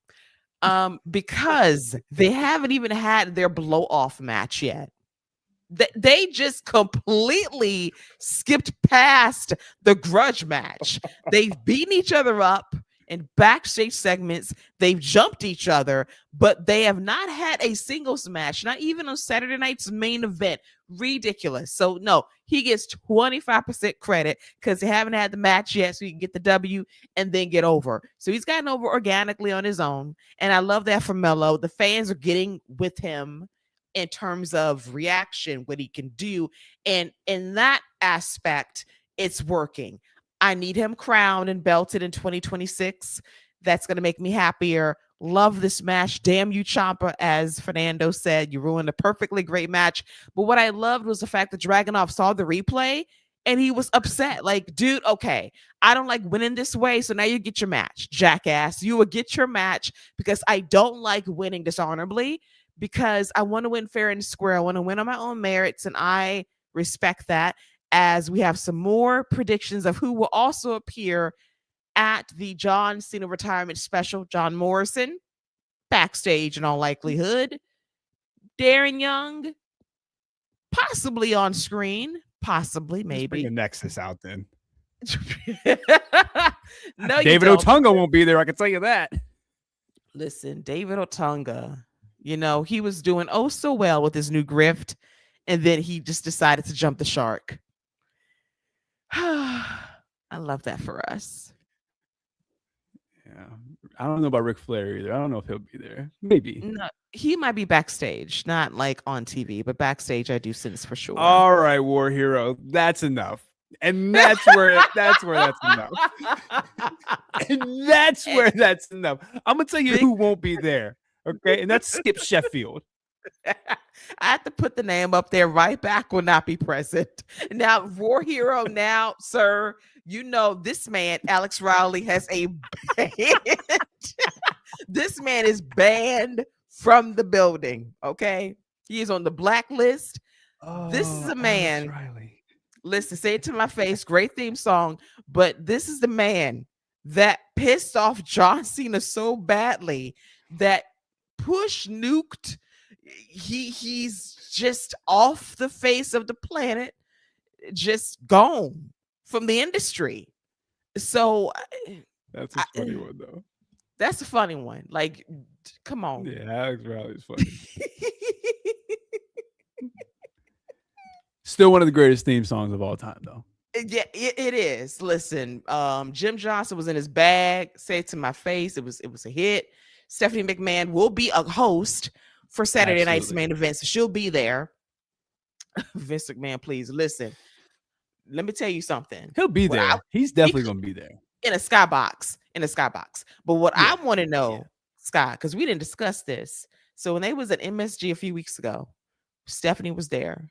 Because they haven't even had their blow off match yet. They just completely skipped past the grudge match. They've beaten each other up in backstage segments. They've jumped each other, but they have not had a singles match, not even on Saturday night's main event. Ridiculous. So no, he gets 25% credit because they haven't had the match yet, so he can get the W and then get over. So he's gotten over organically on his own, and I love that for Melo. The fans are getting with him in terms of reaction, what he can do. And in that aspect, it's working. I need him crowned and belted in 2026. That's going to make me happier. Love this match. Damn you, Ciampa, as Fernando said. You ruined a perfectly great match. But what I loved was the fact that Dragunov saw the replay and he was upset. Like, dude, okay, I don't like winning this way. So now you get your match, jackass. You will get your match because I don't like winning dishonorably, because I want to win fair and square. I want to win on my own merits, and I respect that. As we have some more predictions of who will also appear at the John Cena retirement special. John Morrison, backstage in all likelihood. Darren Young, possibly on screen. Possibly, maybe. Bring the Nexus out then. No, David Otunga won't be there, I can tell you that. Listen, David Otunga, you know, he was doing oh so well with his new grift, and then he just decided to jump the shark. I love that for us. Yeah. I don't know about Ric Flair either. I don't know if he'll be there. Maybe. No, he might be backstage, not like on TV, but backstage I do sense for sure. All right, War Hero. That's enough. And that's where that's enough. And that's where that's enough. I'm gonna tell you who won't be there. Okay. And that's Skip Sheffield. I have to put the name up there. Right back will not be present. Now, War Hero, now, sir, you know this man, Alex Rowley, has a band. This man is banned from the building. Okay. He is on the blacklist. This is a man. Listen, say it to my face. Great theme song. But this is the man that pissed off John Cena so badly that push nuked. He's just off the face of the planet, just gone from the industry. So that's a funny one, though. That's a funny one. Like, come on. Yeah, Alex Riley's funny. Still one of the greatest theme songs of all time, though. Yeah, it is. Listen, Jim Johnson was in his bag. Say it to my face. It was a hit. Stephanie McMahon will be a host for Saturday night's Absolutely. main event, so she'll be there. Vince McMahon, please listen. Let me tell you something. He'll be What I there. He's he definitely could gonna be there. in a skybox. But what I Yeah. want to Yeah. know, Scott, because we didn't discuss this. So when they was at MSG a few weeks ago, Stephanie was there.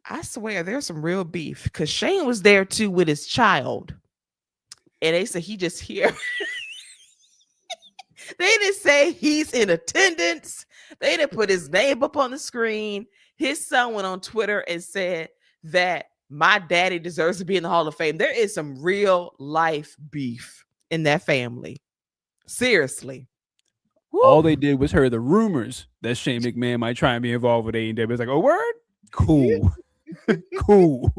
I swear there's some real beef because Shane was there too with his child. And they said he just here. They didn't say he's in attendance. They didn't put his name up on the screen. His son went on Twitter and said that my daddy deserves to be in the Hall of Fame. There is some real life beef in that family. Seriously. All Woo. they did was heard the rumors that Shane McMahon might try and be involved with AEW. It's like, oh, word? Cool. Cool.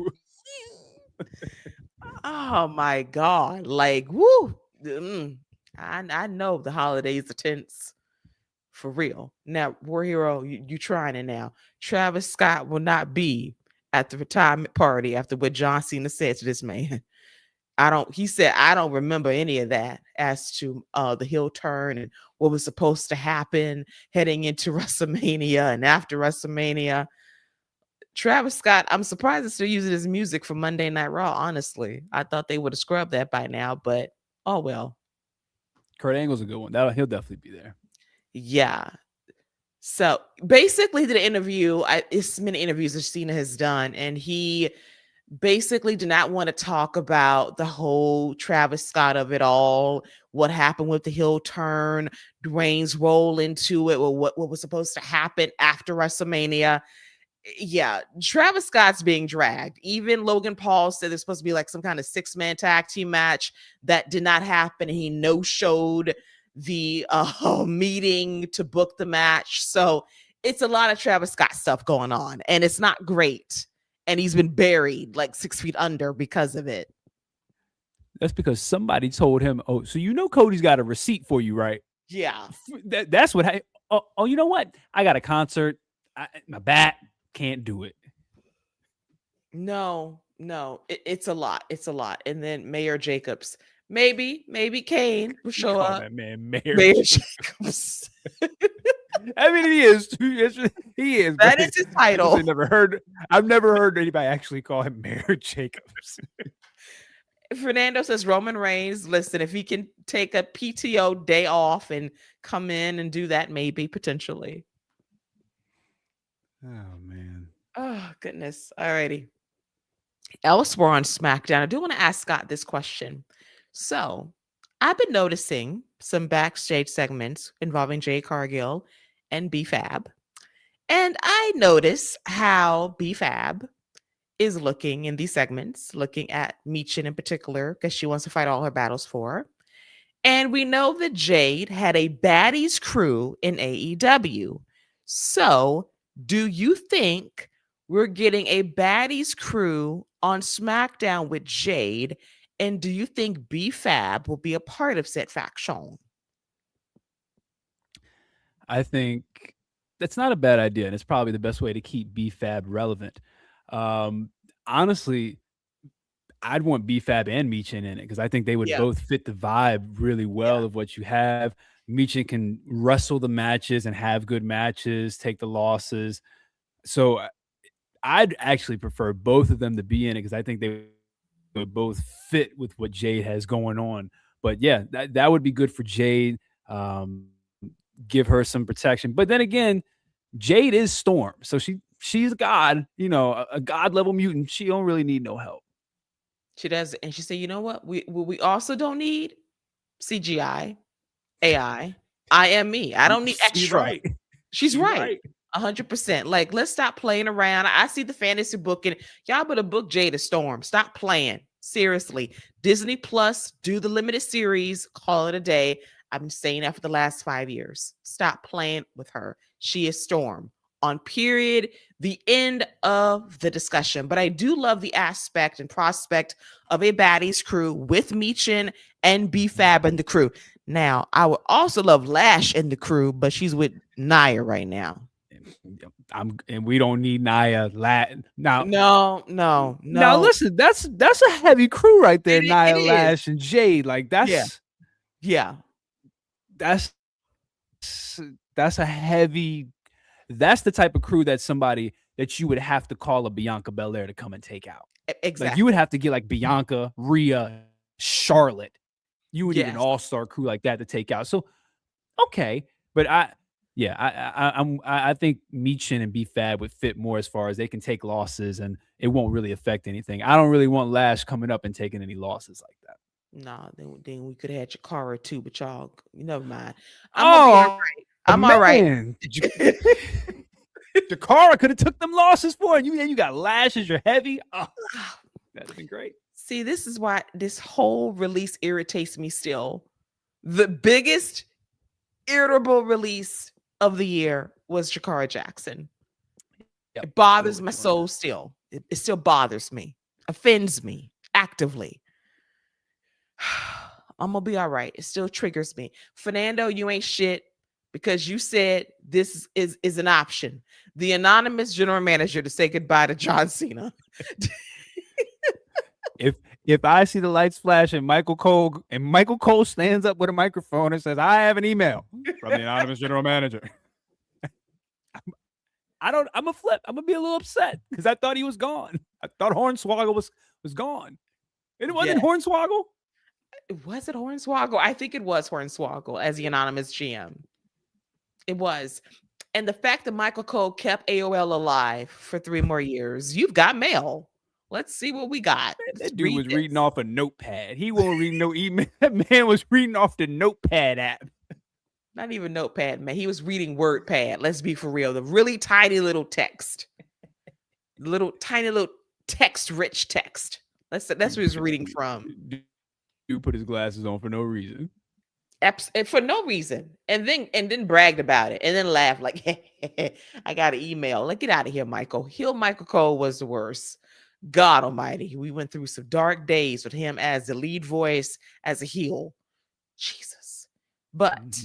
Oh my God. Like, woo. I know the holidays are tense for real. Now, War Hero, you trying it now. Travis Scott will not be at the retirement party after what John Cena said to this man. He said, I don't remember any of that as to the heel turn and what was supposed to happen heading into WrestleMania and after WrestleMania. Travis Scott, I'm surprised they're still using his music for Monday Night Raw, honestly. I thought they would have scrubbed that by now, but oh well. Kurt Angle's a good one. He'll definitely be there. Yeah. So basically, the interview, it's many interviews that Cena has done, and he basically did not want to talk about the whole Travis Scott of it all, what happened with the heel turn, Dwayne's role into it, or what was supposed to happen after WrestleMania. Yeah, Travis Scott's being dragged. Even Logan Paul said there's supposed to be like some kind of 6-man tag team match that did not happen. He no-showed the meeting to book the match. So it's a lot of Travis Scott stuff going on, and it's not great. And he's been buried like 6 feet under because of it. That's because somebody told him, oh, so you know Cody's got a receipt for you, right? Yeah. That's what oh, you know what? I got a concert. My back can't do it. No, it's a lot. It's a lot. And then Mayor Jacobs, maybe Kane will show Call up. that man Mayor Mayor Jacobs. Jacobs. I mean, he is. He is. That is his title. I've never heard anybody actually call him Mayor Jacobs. Fernando says Roman Reigns, listen, if he can take a PTO day off and come in and do that, maybe potentially. Oh, man. Oh, goodness. All righty. Elsewhere on SmackDown, I do want to ask Scott this question. So I've been noticing some backstage segments involving Jay Cargill and B-Fab. And I notice how B-Fab is looking in these segments, looking at Michin in particular, because she wants to fight all her battles for her. And we know that Jade had a baddies crew in AEW. So do you think we're getting a baddies crew on SmackDown with Jade? And do you think B-Fab will be a part of said faction? I think that's not a bad idea, and it's probably the best way to keep B-Fab relevant. Honestly, I'd want B-Fab and Michin in it because I think they would both fit the vibe really well of what you have. Michin can wrestle the matches and have good matches, take the losses. So I'd actually prefer both of them to be in it because I think they would both fit with what Jade has going on. But yeah, that would be good for Jade. Give her some protection. But then again, Jade is Storm. So she's God, a God level mutant. She don't really need no help. She does. And she said, you know what? We also don't need CGI, AI. I am me. I don't need extra. She's right. 100%. Like, let's stop playing around. I see the fantasy booking. Y'all better book Jade as Storm. Stop playing. Seriously. Disney Plus, do the limited series, call it a day. I've been saying that for the last 5 years. Stop playing with her. She is Storm. On period, the end of the discussion. But I do love the aspect and prospect of a baddies crew with Michin and B-Fab and the crew. Now, I would also love Lash in the crew, but she's with Nia right now. and we don't need Nia now. No. Listen, that's a heavy crew right there. It Nia is. Lash and Jade, like Yeah. Yeah. that's that's a heavy. That's the type of crew that somebody that you would have to call a Bianca Belair to come and take out. Like you would Exactly. have to get like Bianca, Rhea, Charlotte. You would need an Yes. all-star crew like that to take out. So okay, but I think Michin and B-Fab would fit more as far as they can take losses and it won't really affect anything. I don't really want Lash coming up and taking any losses like that. Nah, then we could have had Chikara too, but y'all, never mind. I'm gonna be all Oh right. I'm all right. man, Jakara could have took them losses for it. You got Lash as your heavy. Oh, that'd have been great. See, this is why this whole release irritates me still. The biggest irritable release of the year was Jakara Jackson. Yep. It bothers my soul still. It still bothers me, offends me actively. I'm gonna be all right. It still triggers me. Fernando, you ain't shit because you said this is an option. The anonymous general manager to say goodbye to John Cena. If I see the lights flash and Michael Cole stands up with a microphone and says, "I have an email from the anonymous general manager," I'm a flip. I'm gonna be a little upset because I thought he was gone. I thought Hornswoggle was gone. And it wasn't Hornswoggle. Was it Hornswoggle? I think it was Hornswoggle as the anonymous GM. It was. And the fact that Michael Cole kept AOL alive for 3 more years, you've got mail. Let's see what we got. That dude was reading off a notepad. He won't read no email. That man was reading off the notepad app. Not even notepad, man. He was reading WordPad. Let's be for real. The really tiny little text. Tiny little text-rich text. That's what he was reading from. Dude put his glasses on for no reason. For no reason. And then bragged about it. And then laughed like, hey, I got an email. Like, get out of here, Michael. Michael Cole was the worst. God almighty. We went through some dark days with him as the lead voice, as a heel. Jesus. But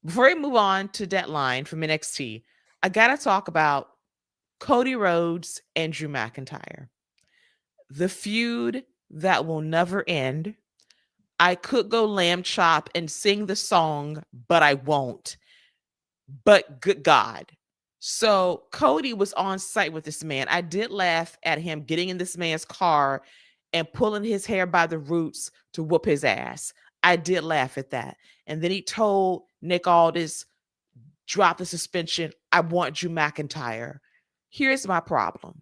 before we move on to Deadline from NXT, I got to talk about Cody Rhodes and Drew McIntyre. The feud that will never end. I could go lamb chop and sing the song, but I won't. But good God. So Cody was on site with this man. I did laugh at him getting in this man's car and pulling his hair by the roots to whoop his ass. I did laugh at that. And then he told Nick Aldis, drop the suspension. I want Drew McIntyre. Here's my problem.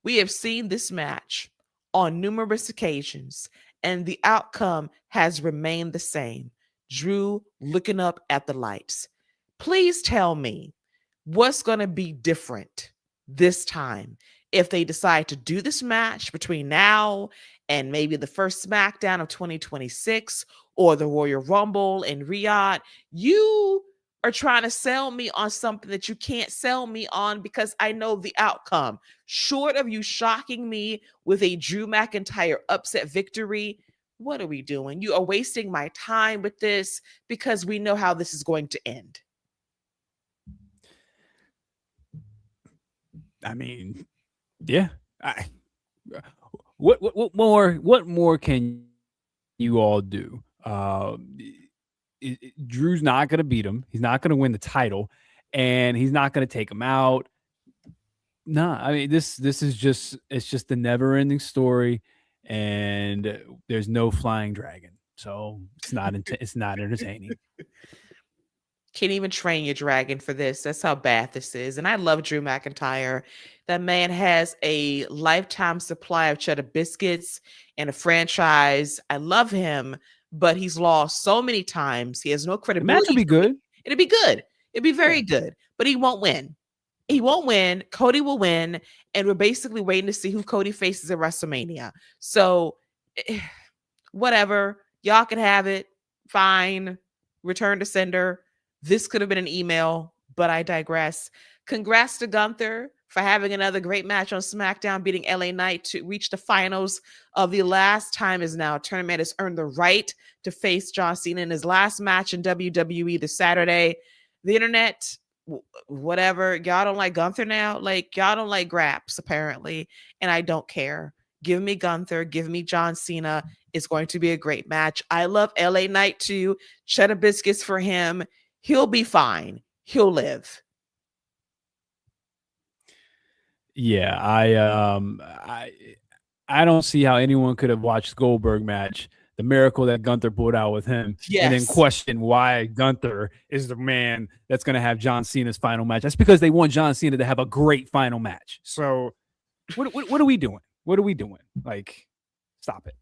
We have seen this match on numerous occasions, and the outcome has remained the same. Drew looking up at the lights. Please tell me what's going to be different this time if they decide to do this match between now and maybe the first SmackDown of 2026 or the Royal Rumble in Riyadh. You are trying to sell me on something that you can't sell me on because I know the outcome. Short of you shocking me with a Drew McIntyre upset victory, what are we doing? You are wasting my time with this because we know how this is going to end. I mean, yeah. What more can you all do? Drew's not going to beat him. He's not going to win the title, and he's not going to take him out. No, I mean this is just the never-ending story, and there's no flying dragon, so it's not entertaining. Can't even train your dragon for this. That's how bad this is. And I love Drew McIntyre. That man has a lifetime supply of cheddar biscuits and a franchise. I love him, but he's lost so many times. He has no credibility. The match will be good. It'll be good. It'll be very good, but he won't win. He won't win. Cody will win. And we're basically waiting to see who Cody faces at WrestleMania. So whatever. Y'all can have it. Fine. Return to sender. This could have been an email, but I digress. Congrats to Gunther for having another great match on SmackDown, beating LA Knight to reach the finals of the last time is now. Tournament has earned the right to face John Cena in his last match in WWE this Saturday. The internet whatever. Y'all don't like Gunther now? Like, y'all don't like Graps, apparently. And I don't care. Give me Gunther. Give me John Cena. It's going to be a great match. I love LA Knight too. Cheddar biscuits for him. He'll be fine. He'll live. Yeah, I don't see how anyone could have watched Goldberg match, the miracle that Gunther pulled out with him, and then Yes. question why Gunther is the man that's going to have John Cena's final match. That's because they want John Cena to have a great final match. So, what are we doing? What are we doing? Like, stop it.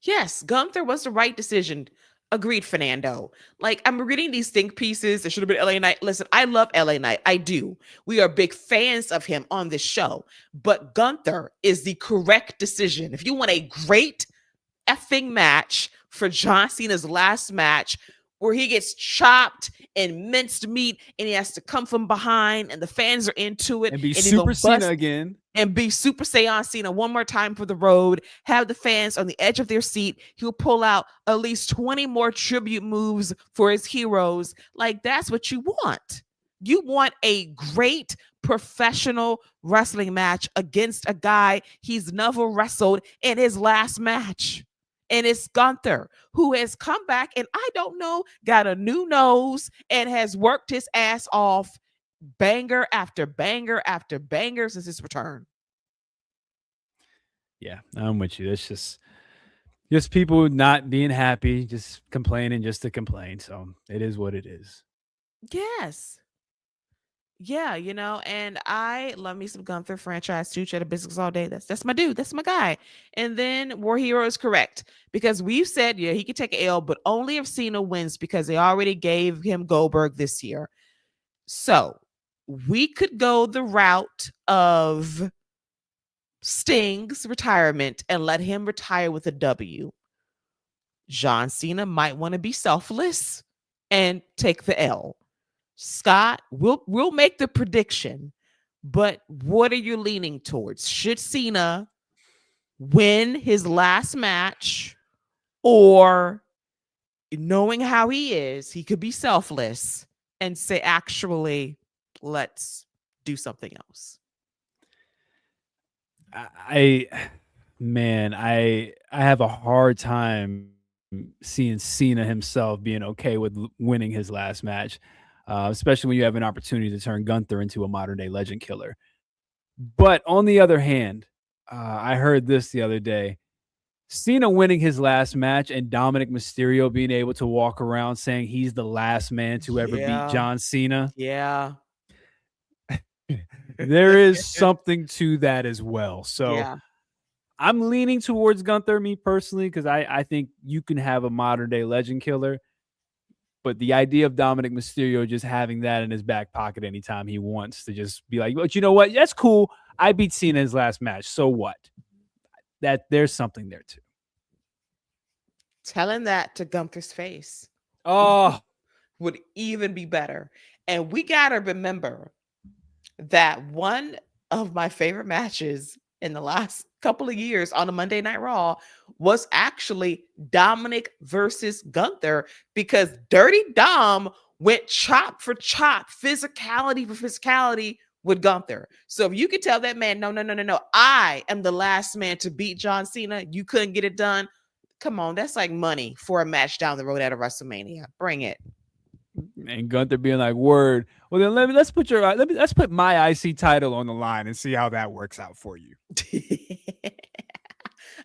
Yes, Gunther was the right decision. Agreed, Fernando. Like, I'm reading these think pieces. It should have been LA Knight. Listen, I love LA Knight. I do. We are big fans of him on this show. But Gunther is the correct decision. If you want a great effing match for John Cena's last match, where he gets chopped and minced meat and he has to come from behind and the fans are into it And be and Super Cena again. and be Super Saiyan Cena one more time for the road, have the fans on the edge of their seat. He'll pull out at least 20 more tribute moves for his heroes. Like, that's what you want. You want a great professional wrestling match against a guy he's never wrestled in his last match. And it's Gunther, who has come back and I don't know, got a new nose and has worked his ass off banger after banger after banger since his return. Yeah, I'm with you. It's just people not being happy, just complaining just to complain. So it is what it is. Yes. Yeah, and I love me some Gunther franchise too. Cheddar Biscuits all day. That's my dude. That's my guy. And then War Hero is correct because we've said, yeah, he could take an L, but only if Cena wins because they already gave him Goldberg this year. So we could go the route of Sting's retirement and let him retire with a W. John Cena might want to be selfless and take the L. Scott, we'll make the prediction, but what are you leaning towards? Should Cena win his last match, or knowing how he is, he could be selfless and say, actually, let's do something else? I man, I have a hard time seeing Cena himself being okay with winning his last match, especially when you have an opportunity to turn Gunther into a modern day legend killer. But on the other hand, I heard this the other day. Cena winning his last match and Dominic Mysterio being able to walk around saying he's the last man to ever beat Yeah. John Cena. Yeah. There is something to that as well. So Yeah. I'm leaning towards Gunther, me personally, because I think you can have a modern day legend killer. But the idea of Dominic Mysterio just having that in his back pocket anytime he wants to just be like, but you know what? That's cool. I beat Cena in his last match. So what? That there's something there too. Telling that to Gunther's face Oh, would even be better. And we got to remember that one of my favorite matches in the last couple of years on a Monday Night Raw was actually Dominic versus Gunther, because Dirty Dom went chop for chop, physicality for physicality with Gunther. So if you could tell that man, no, I am the last man to beat John Cena, you couldn't get it done. Come on, that's like money for a match down the road at a WrestleMania. Bring it. and Gunther being like, "Word." Well, then let's put my IC title on the line and see how that works out for you.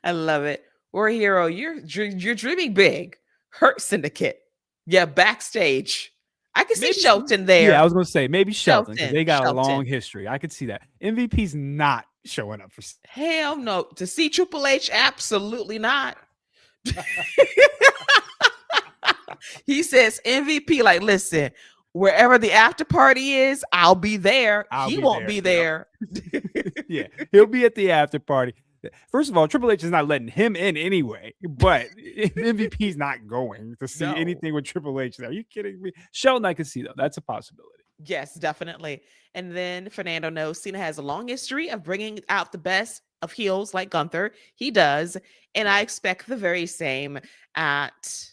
I love it. War Hero, you're dreaming big. Hurt Syndicate. Yeah, backstage. I can see Shelton there. Yeah, I was gonna say maybe Shelton because they got a long Shelton. history. I could see that. MVP's not showing up for. Hell no. To see Triple H, absolutely not. He says MVP, like, listen, wherever the after party is, I'll be there. He won't be there. Yeah, he'll be at the after party. First of all, Triple H is not letting him in anyway, but MVP's not going to see anything with Triple H there. Are you kidding me? Shelton, I can see, though. That's a possibility. Yes, definitely. And then Fernando knows Cena has a long history of bringing out the best of heels like Gunther. He does. And I expect the very same at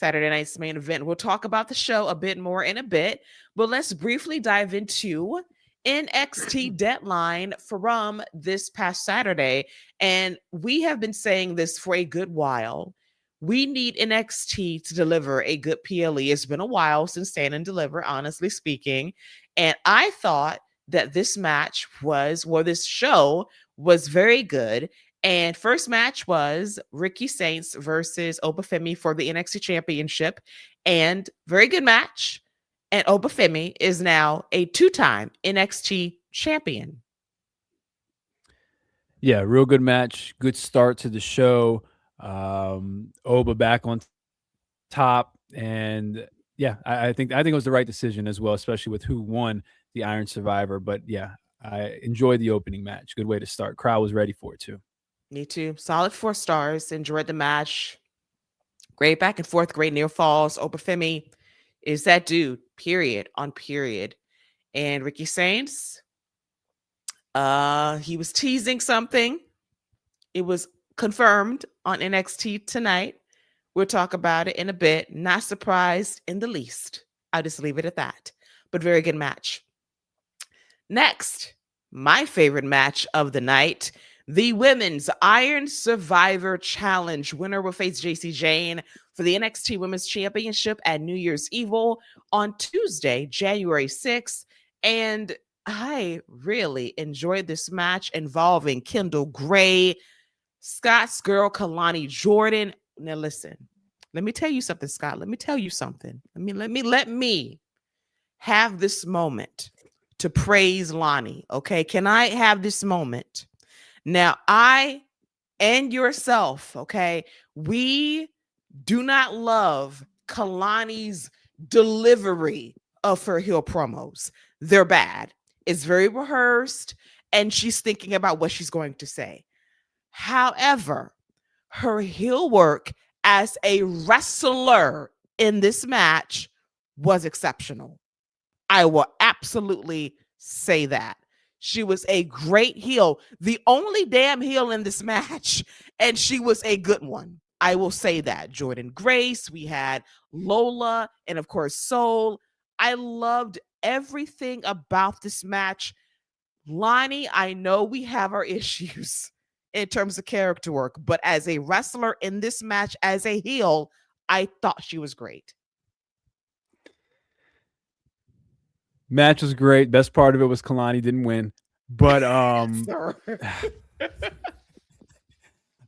Saturday night's main event. We'll talk about the show a bit more in a bit, but let's briefly dive into NXT deadline from this past Saturday. And we have been saying this for a good while. We need NXT to deliver a good PLE. It's been a while since Stand and Deliver, honestly speaking. And I thought that this match was, well, this show was very good. And first match was Ricky Saints versus Obafemi for the NXT Championship. And very good match. And Obafemi is now a two-time NXT champion. Yeah, real good match. Good start to the show. Oba back on top. And yeah, I think it was the right decision as well, especially with who won the Iron Survivor. But yeah, I enjoyed the opening match. Good way to start. Crowd was ready for it too. Me too. Solid 4 stars. Enjoyed the match. Great back and forth. Great near falls. Obafemi is that dude, period on period. And Ricky Saints, he was teasing something. It was confirmed on NXT tonight. We'll talk about it in a bit. Not surprised in the least. I'll just leave it at that. But very good match. Next, my favorite match of the night, the Women's Iron Survivor Challenge. Winner will face JC Jane for the NXT Women's Championship at New Year's Evil on Tuesday, January 6th. And I really enjoyed this match involving Kendall Gray, Scott's girl, Kalani Jordan. Now listen, let me tell you something, Scott. Let me tell you something. Let me have this moment to praise Lonnie. Okay. Can I have this moment? Now, I and yourself, okay, we do not love Kalani's delivery of her heel promos. They're bad. It's very rehearsed, and she's thinking about what she's going to say. However, her heel work as a wrestler in this match was exceptional. I will absolutely say that. She was a great heel, the only damn heel in this match, and she was a good one. I will say that. Jordan Grace, we had Lola, and of course, Soul. I loved everything about this match. Lonnie, I know we have our issues in terms of character work, but as a wrestler in this match, as a heel, I thought she was great. Match was great. Best part of it was Kalani didn't win, but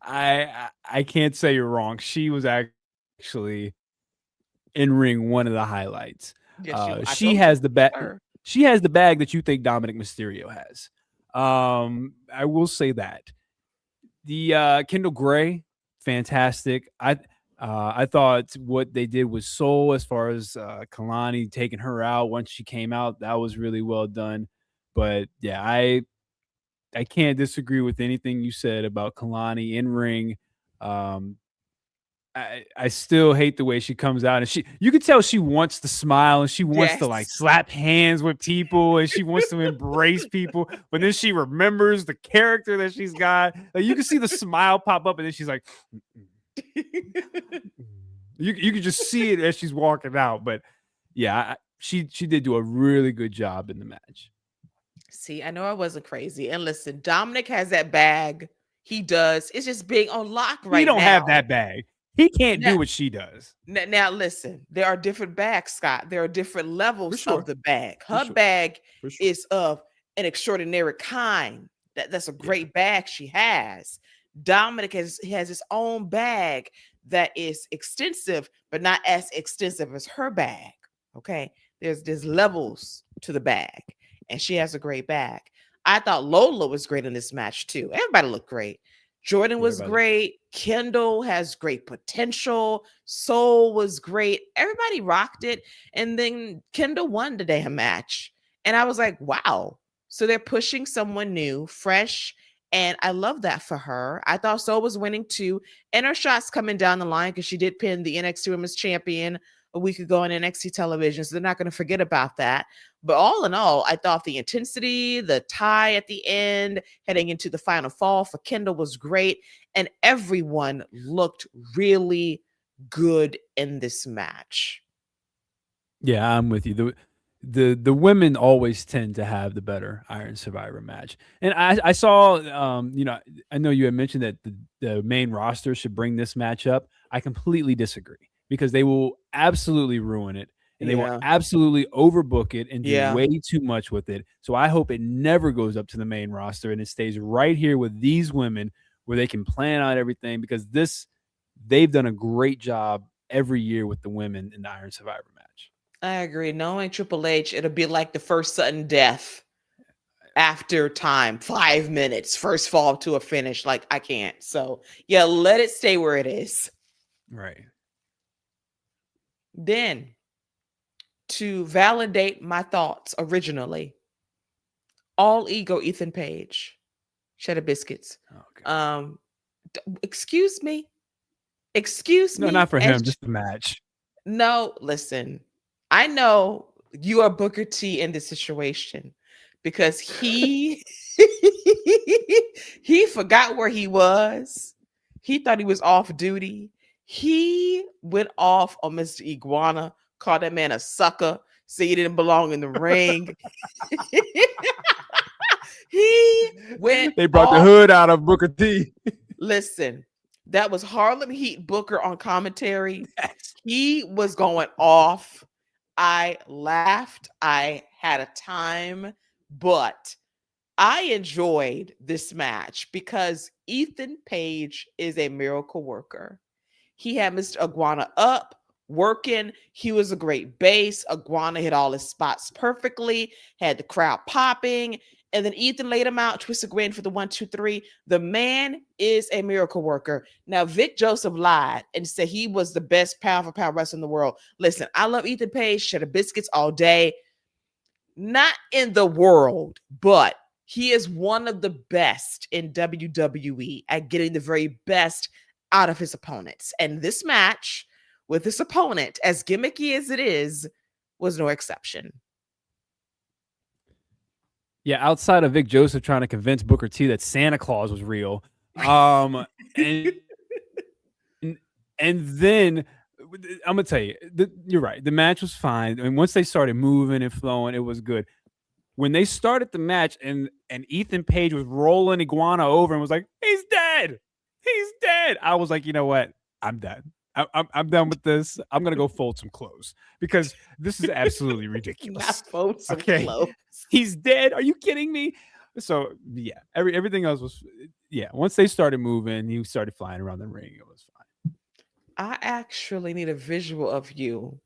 I can't say you're wrong. She was actually in ring one of the highlights. She has the bag. She has the bag that you think Dominic Mysterio has. I will say that the Kendall Gray, fantastic. I thought what they did with Soul as far as Kalani taking her out once she came out, that was really well done. But yeah, I can't disagree with anything you said about Kalani in ring. I still hate the way she comes out, and you can tell she wants to smile and she wants to like slap hands with people and she wants to embrace people, but then she remembers the character that she's got. Like, you can see the smile pop up, and then she's like, you can just see it as she's walking out. But yeah, she did do a really good job in the match. See, I know I wasn't crazy. And listen, Dominic has that bag. He does. It's just being on lock right now. He don't have that bag. He can't do what she does. Now, listen, there are different bags, Scott. There are different levels of the bag. Her bag is of an extraordinary kind. That's a great bag she has. Dominic has his own bag that is extensive, but not as extensive as her bag. Okay, there's levels to the bag, and she has a great bag. I thought Lola was great in this match too. Everybody looked great. Jordan was great. Kendall has great potential. Soul was great. Everybody rocked it. And then Kendall won the damn match. And I was like, wow. So they're pushing someone new, fresh. And I love that for her. I thought Soul was winning too. And her shots coming down the line because she did pin the NXT Women's Champion a week ago on NXT television. So they're not going to forget about that. But all in all, I thought the intensity, the tie at the end, heading into the final fall for Kendall was great. And everyone looked really good in this match. Yeah, I'm with you. The women always tend to have the better Iron Survivor match. And I saw I know you had mentioned that the main roster should bring this match up. I completely disagree because they will absolutely ruin it and they will Yeah. absolutely overbook it and do Yeah. way too much with it. So I hope it never goes up to the main roster and it stays right here with these women where they can plan out everything because they've done a great job every year with the women in the Iron Survivor match. I agree. Knowing Triple H, it'll be like the first sudden death after time, 5 minutes, first fall to a finish. Like, I can't. So, yeah, let it stay where it is. Right. Then, to validate my thoughts originally, all ego Ethan Page, cheddar biscuits. Okay. Excuse me. Excuse No, me. not for him, just the match. No, listen. I know you are Booker T in this situation because he he forgot where he was. He thought he was off duty. He went off on Mr. Iguana, called that man a sucker, said he didn't belong in the ring. He went They brought the off. hood out of Booker T. Listen, that was Harlem Heat Booker on commentary. He was going off. I laughed. I had a time, but I enjoyed this match because Ethan Page is a miracle worker. He had Mr. Iguana up, working. He was a great base. Iguana hit all his spots perfectly, had the crowd popping. And then Ethan laid him out, twisted grin for the 1, 2, 3. The man is a miracle worker. Now, Vic Joseph lied and said he was the best pound for pound wrestler in the world. Listen, I love Ethan Page, cheddar biscuits all day. Not in the world, but he is one of the best in WWE at getting the very best out of his opponents. And this match with this opponent, as gimmicky as it is, was no exception. Yeah, outside of Vic Joseph trying to convince Booker T that Santa Claus was real. And then I'm gonna tell you, you're right. The match was fine, and once they started moving and flowing, it was good. When they started the match, and Ethan Page was rolling Iguana over and was like, "He's dead, he's dead," I was like, you know what? I'm done. I'm done with this. I'm gonna go fold some clothes because this is absolutely ridiculous. Not fold some Okay, clothes. he's dead. Are you kidding me? So yeah, everything else was Once they started moving, he started flying around the ring. It was fine. I actually need a visual of you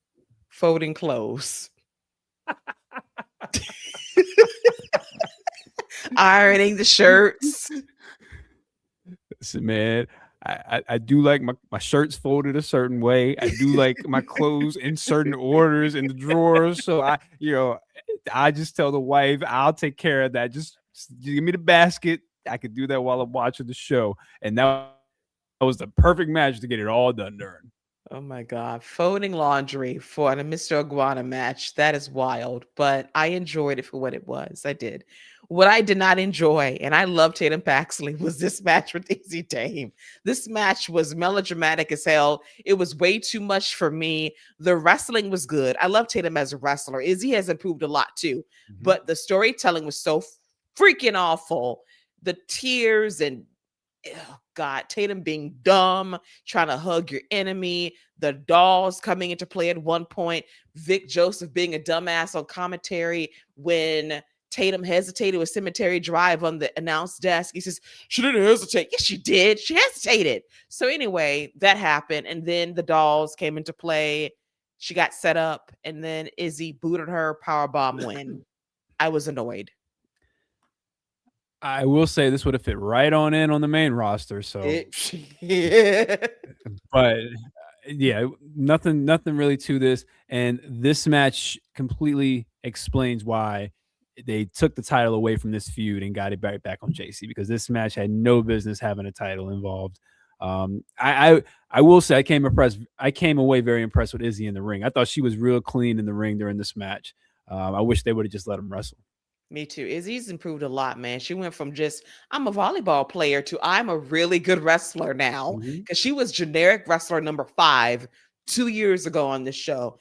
folding clothes. Ironing the shirts. Listen, man, I do like my shirts folded a certain way. I do like my clothes in certain orders in the drawers. So I just tell the wife, I'll take care of that. Just give me the basket. I could do that while I'm watching the show. And that was the perfect match to get it all done during. Oh my God. Folding laundry for a Mr. Iguana match. That is wild, but I enjoyed it for what it was. I did. What I did not enjoy, and I love Tatum Paxley, was this match with Izzy Dame. This match was melodramatic as hell. It was way too much for me. The wrestling was good. I love Tatum as a wrestler. Izzy has improved a lot too, but the storytelling was so freaking awful. The tears and oh God, Tatum being dumb, trying to hug your enemy, the dolls coming into play at one point, Vic Joseph being a dumbass on commentary when Tatum hesitated with Cemetery Drive on the announce desk. He says, she didn't hesitate. Yes, she did. She hesitated. So anyway, that happened. And then the dolls came into play. She got set up and then Izzy booted her, powerbomb win. I was annoyed. I will say this would have fit right on in on the main roster. So, but yeah, nothing really to this. And this match completely explains why they took the title away from this feud and got it back on JC, because this match had no business having a title involved. I will say I came away very impressed with Izzy in the ring. I thought she was real clean in the ring during this match. I wish they would have just let him wrestle. Me too. Izzy's improved a lot, man. She went from just, I'm a volleyball player to I'm a really good wrestler now. Mhm. Because she was generic wrestler number 5 2 years ago on this show.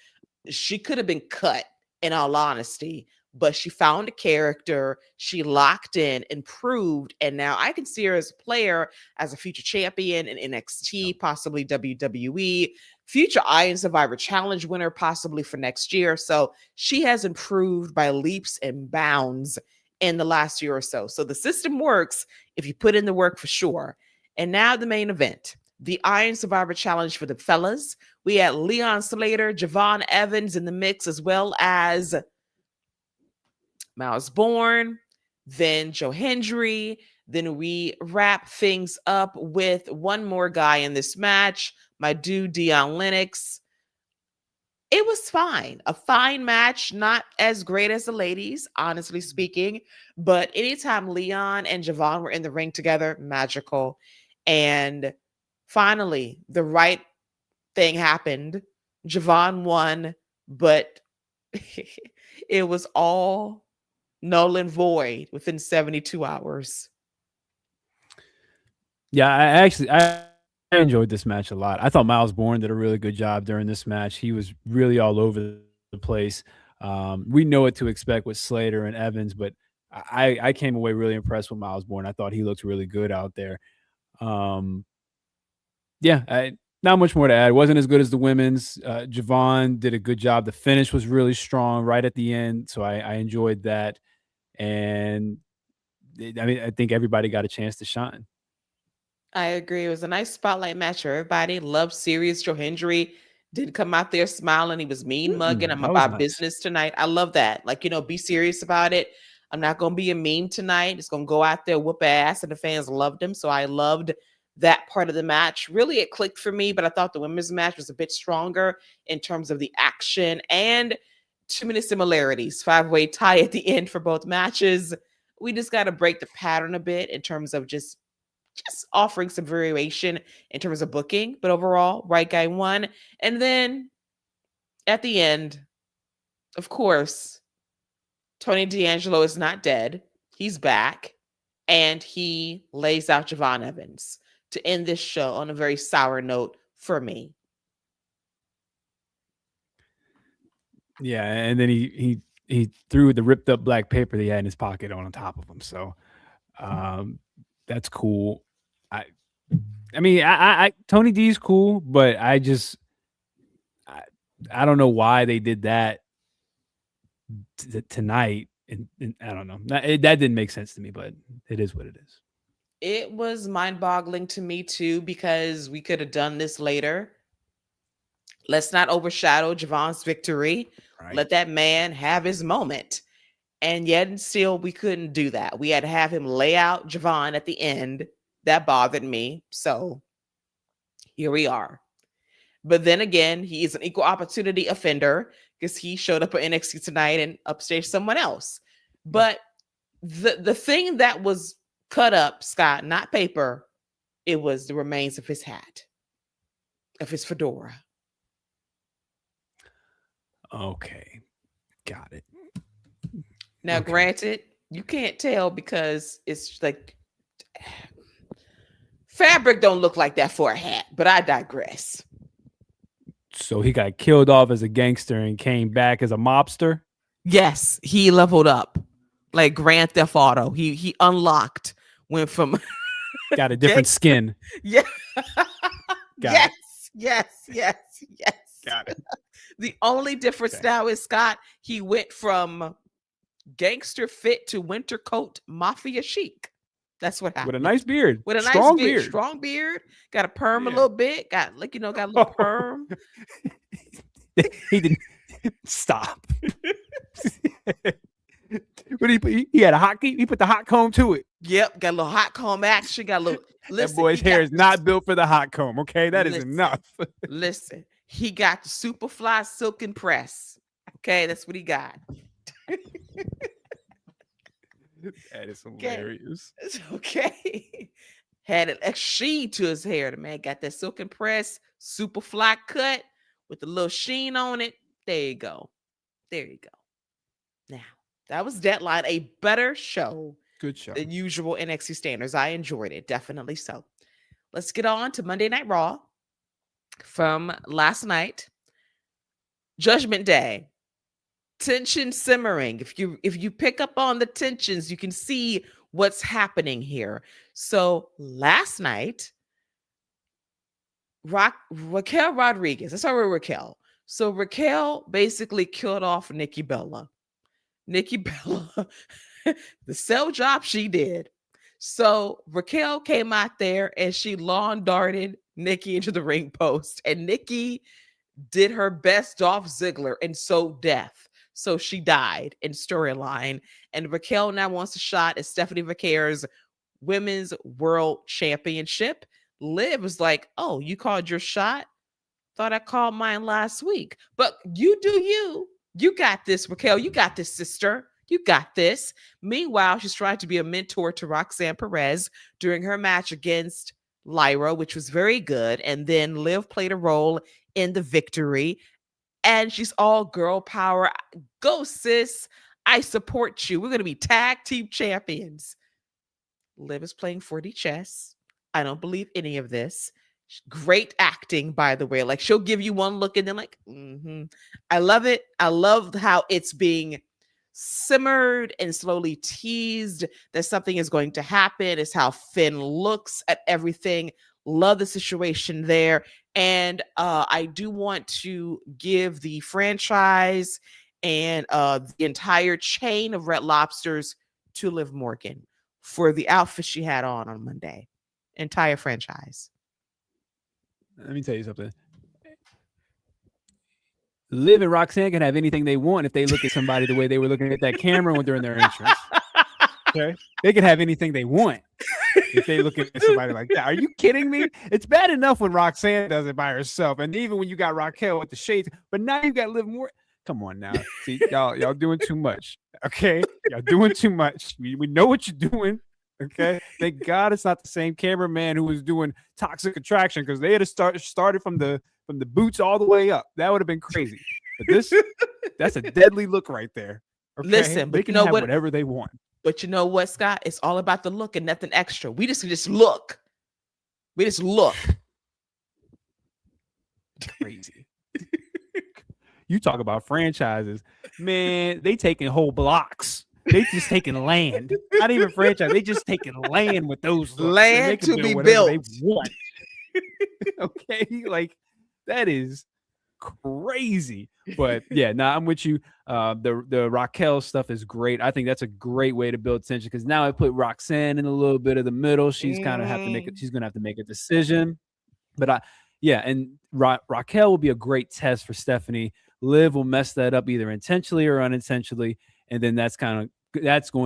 She could have been cut, in all honesty, but she found a character, she locked in, improved, and now I can see her as a player, as a future champion in NXT, possibly WWE, future Iron Survivor Challenge winner, possibly for next year. So she has improved by leaps and bounds in the last year or so. So the system works if you put in the work, for sure. And now the main event, the Iron Survivor Challenge for the fellas. We had Leon Slater, Javon Evans in the mix, as well as Miles Bourne, then Joe Hendry. Then we wrap things up with one more guy in this match, my dude Dion Lennox. It was fine. A fine match, not as great as the ladies, honestly speaking. But anytime Leon and Javon were in the ring together, magical. And finally, the right thing happened. Javon won, but it was all null and void within 72 hours. Yeah, I enjoyed this match a lot. I thought Miles Bourne did a really good job during this match. He was really all over the place. We know what to expect with Slater and Evans, but I came away really impressed with Miles Bourne. I thought he looked really good out there. Um, yeah, not much more to add. It wasn't as good as the women's. Javon did a good job. The finish was really strong right at the end, so I enjoyed that. And I think everybody got a chance to shine. I agree. It was a nice spotlight match for everybody. Loved serious Joe Hendry. Did come out there smiling. He was mean mugging. I'm That was about nice. business tonight. I love that. Like, be serious about it. I'm not going to be a meme tonight. It's going to go out there, whoop ass. And the fans loved him. So I loved that part of the match. Really, it clicked for me, but I thought the women's match was a bit stronger in terms of the action and too many similarities. 5-way tie at the end for both matches. We just got to break the pattern a bit in terms of just offering some variation in terms of booking. But overall, right guy won. And then at the end, of course, Tony D'Angelo is not dead. He's back. And he lays out Javon Evans to end this show on a very sour note for me. Yeah, and then he threw the ripped up black paper that he had in his pocket on top of him. So that's cool. I mean, I Tony D's cool, but I don't know why they did that tonight. And I don't know. That didn't make sense to me, but it is what it is. It was mind-boggling to me too, because we could have done this later. Let's not overshadow Javon's victory. Right. Let that man have his moment. And yet and still we couldn't do that. We had to have him lay out Javon at the end. That bothered me. So here we are. But then again, he is an equal opportunity offender because he showed up at NXT tonight and upstaged someone else. But the thing that was cut up, Scott, not paper, it was the remains of his hat, of his fedora. Okay. Got it. Now, Okay. granted, you can't tell because it's like fabric don't look like that for a hat, but I digress. So he got killed off as a gangster and came back as a mobster? Yes, he leveled up like Grand Theft Auto. He unlocked, went from got a different skin. Yeah. Got yes. Got it. The only difference now is, Scott, he went from gangster fit to winter coat mafia chic. That's what happened. With a nice beard. With a strong nice beard. Strong beard. Got a perm a little bit. Got a little perm. He didn't stop. But he had a hot, he put the hot comb to it. Yep, got a little hot comb action. Got a little. Listen, that boy's hair is not built for the hot comb. Okay, that is enough. Listen, he got the Superfly silken press. Okay, that's what he got. That is hilarious. Okay. Had an extra sheen to his hair. The man got that silken press, Superfly cut with a little sheen on it. There you go. Now, That was Deadline, a better show Good show. than usual NXT standards. I enjoyed it, definitely so. Let's get on to Monday Night Raw from last night. Judgment Day. Tension simmering. If you pick up on the tensions, you can see what's happening here. So last night, Raquel Rodriguez. Let's start with Raquel. So Raquel basically killed off Nikki Bella. Nikki Bella, the cell job she did. So Raquel came out there and she lawn darted Nikki into the ring post, and Nikki did her best Dolph Ziggler and so death. So she died in storyline. And Raquel now wants a shot at Stephanie Vaquer's Women's World Championship. Liv was like, oh, you called your shot? Thought I called mine last week. But you do you. You got this, Raquel. You got this, sister. You got this. Meanwhile, she's trying to be a mentor to Roxanne Perez during her match against Lyra, which was very good. And then Liv played a role in the victory. And she's all girl power. Go, sis. I support you. We're going to be tag team champions. Liv is playing 4D chess. I don't believe any of this. Great acting, by the way. Like, she'll give you one look and then like, I love it. I love how it's being simmered and slowly teased that something is going to happen. It's how Finn looks at everything. Love the situation there. And I do want to give the franchise and the entire chain of Red Lobsters to Liv Morgan for the outfit she had on Monday. Entire franchise. Let me tell you something. Liv and Roxanne can have anything they want if they look at somebody the way they were looking at that camera when during their entrance. Okay, they can have anything they want if they look at somebody like that. Are you kidding me? It's bad enough when Roxanne does it by herself, and even when you got Raquel with the shades, but now you got Liv more. Come on now, see y'all doing too much. Okay, y'all doing too much. We know what you're doing. Okay, thank God it's not the same cameraman who was doing Toxic Attraction, because they had to started from the boots all the way up. That would have been crazy. But that's a deadly look right there. Okay? Listen, but they can you know have what? whatever they want. But you know what, Scott? It's all about the look and nothing extra. We just look. We just look. Crazy. You talk about franchises, man. They taking whole blocks. They just taking land. Not even franchise. They just taking land with those looks. Land to be built. They want. Okay, like that is crazy. But yeah, I'm with you. The Raquel stuff is great. I think that's a great way to build tension, because now I put Roxanne in a little bit of the middle. She's kind of she's gonna have to make a decision. But Raquel will be a great test for Stephanie. Liv will mess that up either intentionally or unintentionally, and then that's going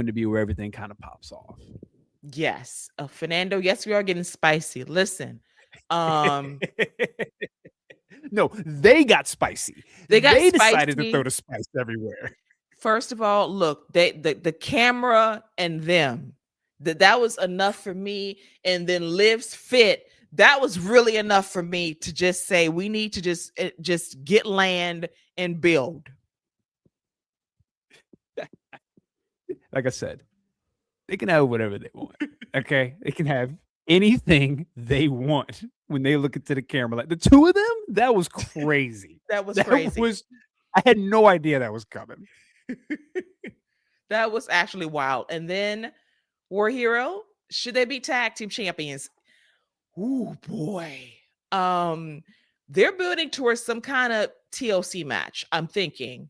to be where everything kind of pops off. Yes, Fernando. Yes, we are getting spicy. Listen, no, they got spicy. They decided to throw the spice everywhere. First of all, look, the camera and them, that was enough for me. And then Liv's fit, that was really enough for me to just say we need to just get land and build. Like I said, they can have whatever they want. Okay, they can have anything they want when they look into the camera. Like the two of them, that was crazy. That was crazy. I had no idea that was coming. That was actually wild. And then War Hero, should they be tag team champions? Ooh, boy. They're building towards some kind of TLC match, I'm thinking.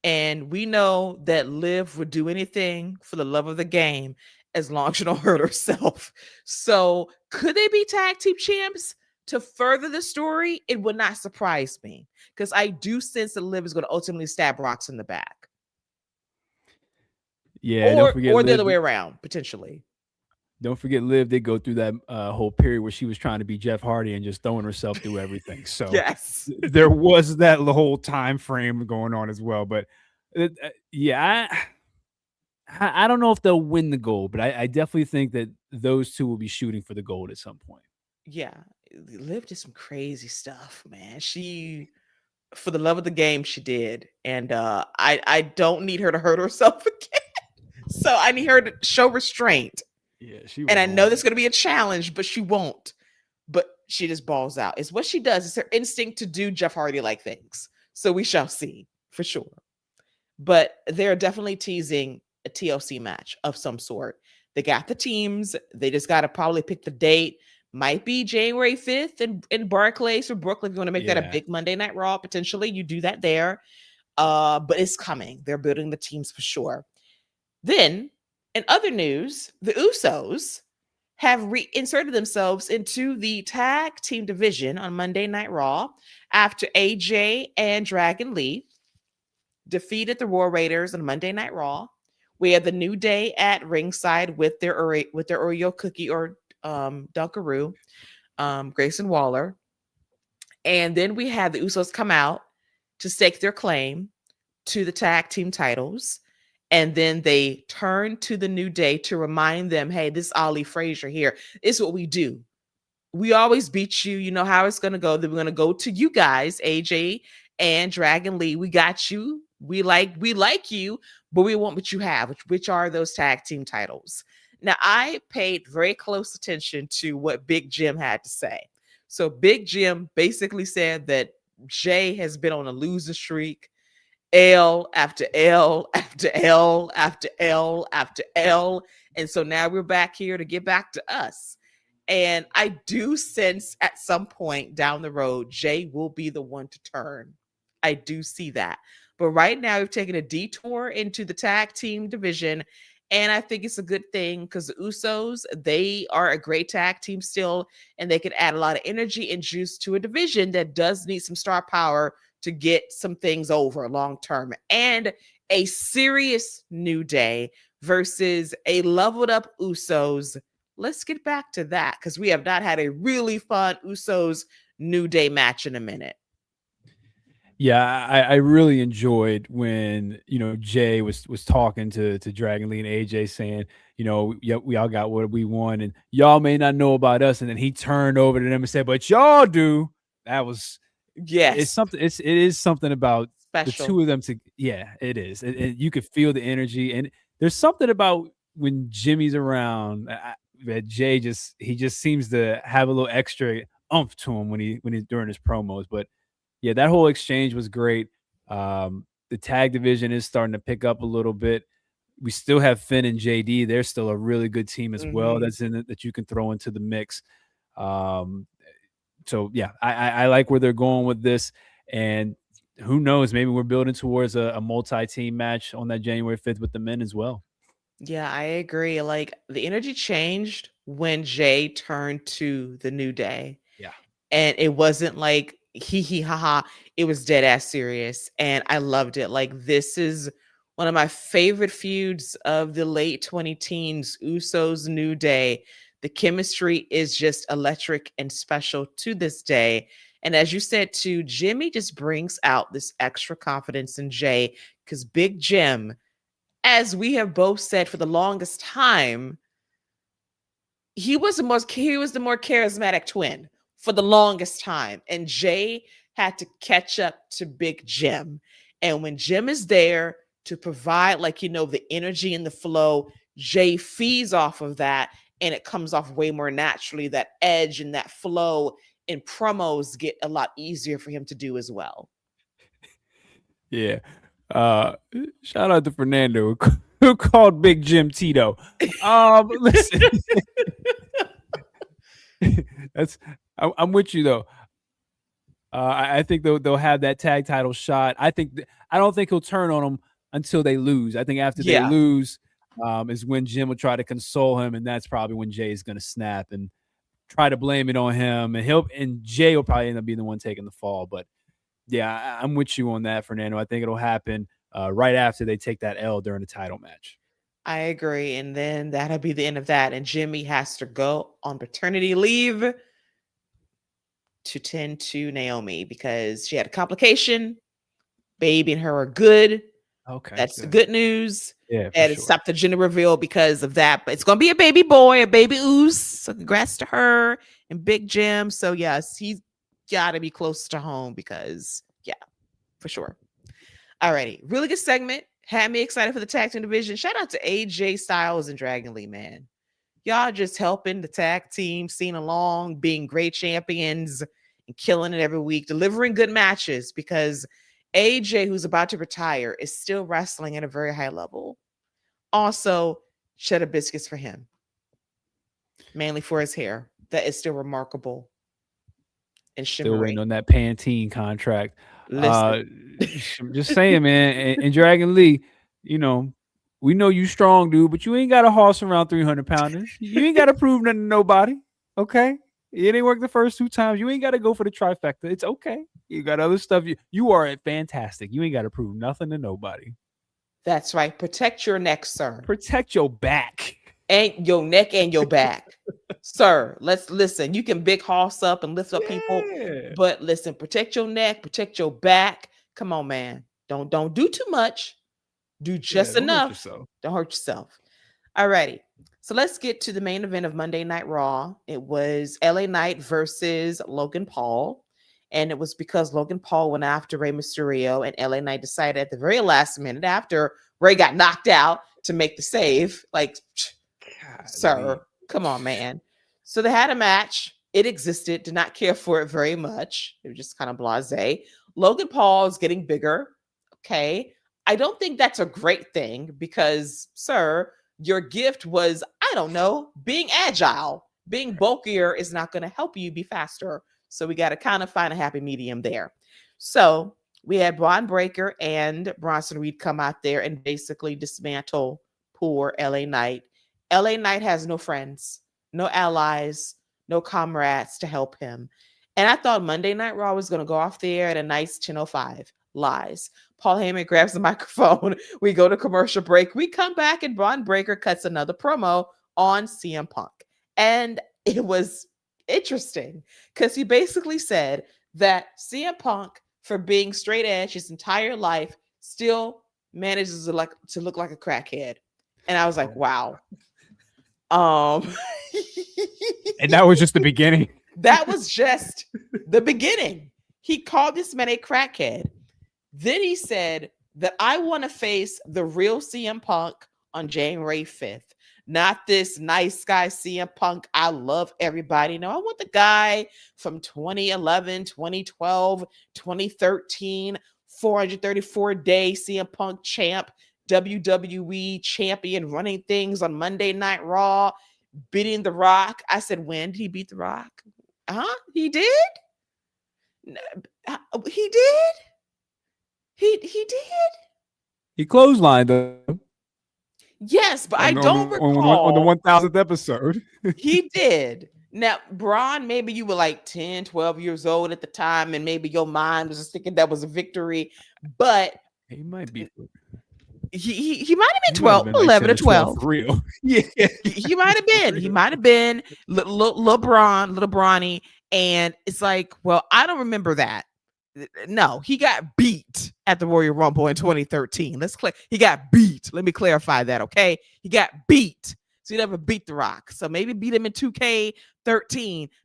And we know that Liv would do anything for the love of the game as long as she don't hurt herself. So could they be tag team champs to further the story? It would not surprise me, because I do sense that Liv is going to ultimately stab Rox in the back. Yeah, or the other way around, potentially. Don't forget Liv did go through that whole period where she was trying to be Jeff Hardy and just throwing herself through everything. So yes, there was that whole time frame going on as well. But I don't know if they'll win the gold, but I definitely think that those two will be shooting for the gold at some point. Yeah, Liv did some crazy stuff, man. She for the love of the game, she did. And I don't need her to hurt herself again. So I need her to show restraint. Yeah, she And was I know on there's it. going to be a challenge, but she won't. But she just balls out. It's what she does. It's her instinct to do Jeff Hardy like things. So we shall see for sure. But they're definitely teasing a TLC match of some sort. They got the teams. They just got to probably pick the date. Might be January 5th in Barclays or Brooklyn. If you want to make that a Yeah. big Monday Night Raw, potentially you do that there. But it's coming. They're building the teams for sure. Then, in other news, the Usos have reinserted themselves into the tag team division on Monday Night Raw after AJ and Dragon Lee defeated the War Raiders on Monday Night Raw. We have the New Day at ringside with their Oreo cookie or Dunkaroo, Grayson Waller, and then we have the Usos come out to stake their claim to the tag team titles. And then they turn to the New Day to remind them, hey, this is Ali Frazier here. It's what we do. We always beat you. You know how it's going to go. Then we're going to go to you guys, AJ and Dragon Lee. We got you. We like you, but we want what you have, which are those tag team titles. Now, I paid very close attention to what Big Jim had to say. So Big Jim basically said that Jay has been on a losing streak. L after L after L after L after L. And so now we're back here to get back to us. And I do sense at some point down the road, Jay will be the one to turn. I do see that. But right now, we've taken a detour into the tag team division. And I think it's a good thing because the Usos, they are a great tag team still, and they can add a lot of energy and juice to a division that does need some star power to get some things over long term. And a serious New Day versus a leveled up Usos. Let's get back to that because we have not had a really fun Usos New Day match in a minute. Yeah, I really enjoyed when Jay was talking to Dragon Lee and AJ saying, yeah, we all got what we want, and y'all may not know about us, and then he turned over to them and said, "But y'all do." That was it's Yes, something. It is something about the special. two of them. Yeah, it is. You could feel the energy, and there's something about when Jimmy's around that he just seems to have a little extra umph to him when he's during his promos, but. Yeah, that whole exchange was great. The tag division is starting to pick up a little bit. We still have Finn and JD. They're still a really good team as well. Mm-hmm. That's in it that you can throw into the mix. Um, so yeah, I like where they're going with this. And who knows? Maybe we're building towards a multi-team match on that January 5th with the men as well. Yeah, I agree. Like the energy changed when Jay turned to the New Day. Yeah. And it wasn't like hee hee ha ha. It was dead ass serious. And I loved it. Like this is one of my favorite feuds of the late 20 teens, Usos New Day. The chemistry is just electric and special to this day. And as you said too, Jimmy just brings out this extra confidence in Jay because Big Jim, as we have both said for the longest time, he was the more charismatic twin for the longest time, and Jay had to catch up to Big Jim. And when Jim is there to provide, like the energy and the flow, Jay feeds off of that, and it comes off way more naturally. That edge and that flow in promos get a lot easier for him to do as well. Yeah. Uh, Shout out to Fernando who called Big Jim Tito. Listen. I'm with you though. I think they'll have that tag title shot. I don't think he'll turn on them until they lose. I think after they Yeah, lose is when Jim will try to console him, and that's probably when Jay is going to snap and try to blame it on him, and Jay will probably end up being the one taking the fall. But yeah, I'm with you on that, Fernando. I think it'll happen right after they take that L during the title match. I agree. And then that'll be the end of that. And Jimmy has to go on paternity leave to tend to Naomi because she had a complication. Baby and her are good. Okay, That's the good. good news. Yeah, for And it sure. stopped the gender reveal because of that. But it's going to be a baby boy, a baby ooze. So congrats to her and Big Jim. So yes, he's got to be close to home because, yeah. for sure. Alrighty, really good segment. Had me excited for the tag team division. Shout out to AJ Styles and Dragon Lee, man. Y'all just helping the tag team scene along, being great champions and killing it every week, delivering good matches because AJ, who's about to retire, is still wrestling at a very high level. Also, cheddar biscuits for him, mainly for his hair. That is still remarkable and Still waiting shimmery. on that Pantene contract. Listen. I'm just saying, man. And Dragon Lee, you know, we know you strong, dude, but you ain't got a horse around 300 pounders. You ain't got to prove nothing to nobody. Okay. It ain't worked the first 2 times. You ain't got to go for the trifecta. It's okay. You got other stuff. You are fantastic. You ain't got to prove nothing to nobody. That's right. Protect your neck, sir. Protect your back. And your neck and your back. Sir, let's listen. You can big hoss up and lift up people, but listen, protect your neck, protect your back. Come on, man. Don't do too much. Do just enough. Don't hurt yourself. Alrighty. So let's get to the main event of Monday Night Raw. It was LA Knight versus Logan Paul. And it was because Logan Paul went after Rey Mysterio, and LA Knight decided at the very last minute after Rey got knocked out to make the save. Like, God, sir, come on, man. So they had a match. It existed. Did not care for it very much. It was just kind of blasé. Logan Paul is getting bigger. Okay. I don't think that's a great thing because, sir, your gift was, I don't know, being agile. Being bulkier is not going to help you be faster. So we got to kind of find a happy medium there. So we had Braun Breaker and Bronson Reed come out there and basically dismantle poor LA Knight. LA Knight has no friends, no allies, no comrades to help him. And I thought Monday Night Raw was going to go off there at a nice 10:05. Lies. Paul Heyman grabs the microphone. We go to commercial break. We come back and Braun Breaker cuts another promo on CM Punk. And it was interesting because he basically said that CM Punk, for being straight edge his entire life, still manages to look like a crackhead. And I was like, wow. And that was just the beginning. That was just the beginning. He called this man a crackhead. Then he said that I want to face the real CM Punk on January 5th. Not this nice guy CM Punk. I love everybody. No, I want the guy from 2011, 2012, 2013, 434-day CM Punk champ, WWE champion, running things on Monday Night Raw, beating The Rock. I said, when did he beat The Rock? He did? He did? He did? He clotheslined them. Yes, but I don't recall. On the 1000th episode. He did. Now, Braun, maybe you were like 10, 12 years old at the time, and maybe your mind was just thinking that was a victory, but he might be. He might have been 12, 11 or 12. For real. Yeah. He might have been. He might have been little Brawny. And it's like, well, I don't remember that. No, he got beat at the Royal Rumble in 2013. He got beat. Let me clarify that, okay? He got beat. So he never beat The Rock. So maybe beat him in 2K13,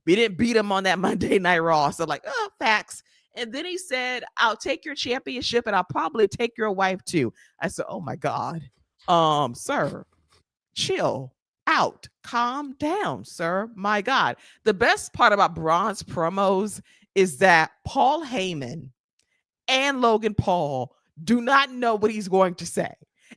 but he didn't beat him on that Monday Night Raw. So like, oh, facts. And then he said, I'll take your championship and I'll probably take your wife too. I said, oh my God. Sir, chill out. Calm down, sir. My God. The best part about Braun's promos is that Paul Heyman and Logan Paul do not know what he's going to say.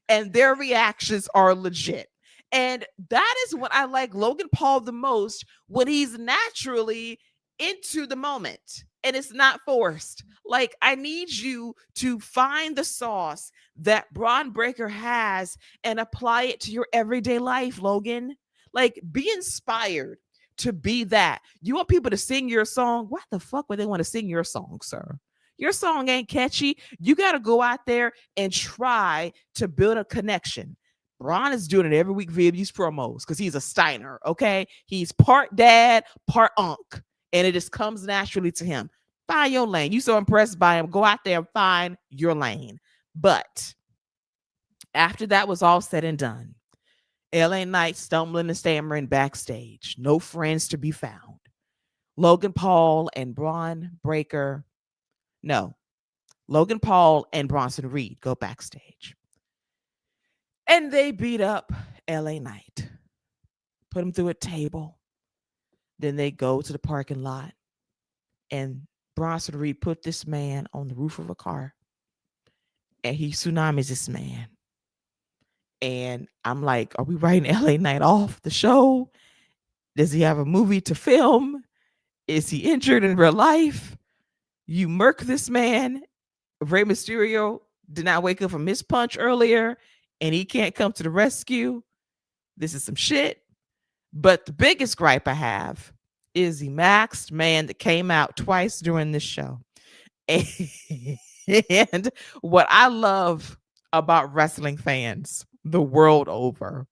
And their reactions are legit. And that is what I like Logan Paul the most, when he's naturally into the moment and it's not forced. Like, I need you to find the sauce that Braun Breaker has and apply it to your everyday life, Logan. Like, be inspired to be that. You want people to sing your song? Why the fuck would they want to sing your song, sir? Your song ain't catchy. You got to go out there and try to build a connection. Braun is doing it every week via these promos because he's a Steiner, okay? He's part dad, part unk, and it just comes naturally to him. Find your lane. You so impressed by him, go out there and find your lane. But after that was all said and done, LA Knight stumbling and stammering backstage. No friends to be found. Logan Paul and Braun Breaker. No. Logan Paul and Bronson Reed go backstage. And they beat up LA Knight, put him through a table. Then they go to the parking lot, and Bronson Reed put this man on the roof of a car, and he tsunamis this man. And I'm like, are we writing LA Knight off the show? Does he have a movie to film? Is he injured in real life? You murk this man. Rey Mysterio did not wake up from his punch earlier, and he can't come to the rescue. This is some shit. But the biggest gripe I have is the masked man that came out twice during this show. And what I love about wrestling fans the world over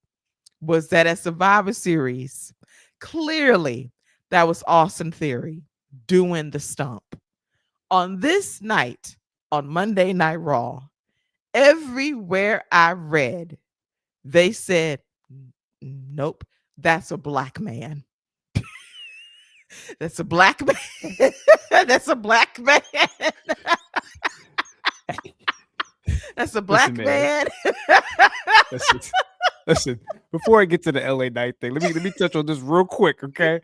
was that at Survivor Series, clearly that was Austin Theory doing the stump. On this night, on Monday Night Raw, everywhere I read, they said, nope, that's a black man. That's a black man. That's a black man. That's a black man. Listen, before I get to the LA Knight thing, let me touch on this real quick, okay?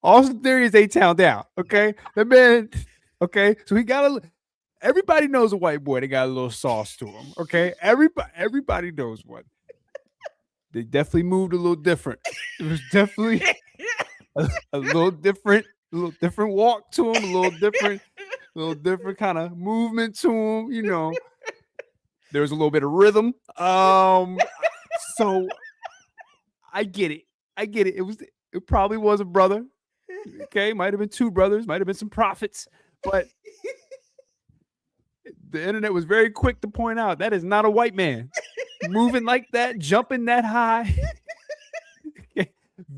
Austin Theory is A-Town down, okay? That man, okay? So he got everybody knows a white boy that got a little sauce to him, okay? Everybody knows one. They definitely moved a little different. It was definitely a little different walk to him, a little different kind of movement to him, you know. There was a little bit of rhythm. So I get it. It probably was a brother. Okay, might have been two brothers, might have been some prophets, but the internet was very quick to point out that is not a white man moving like that, jumping that high.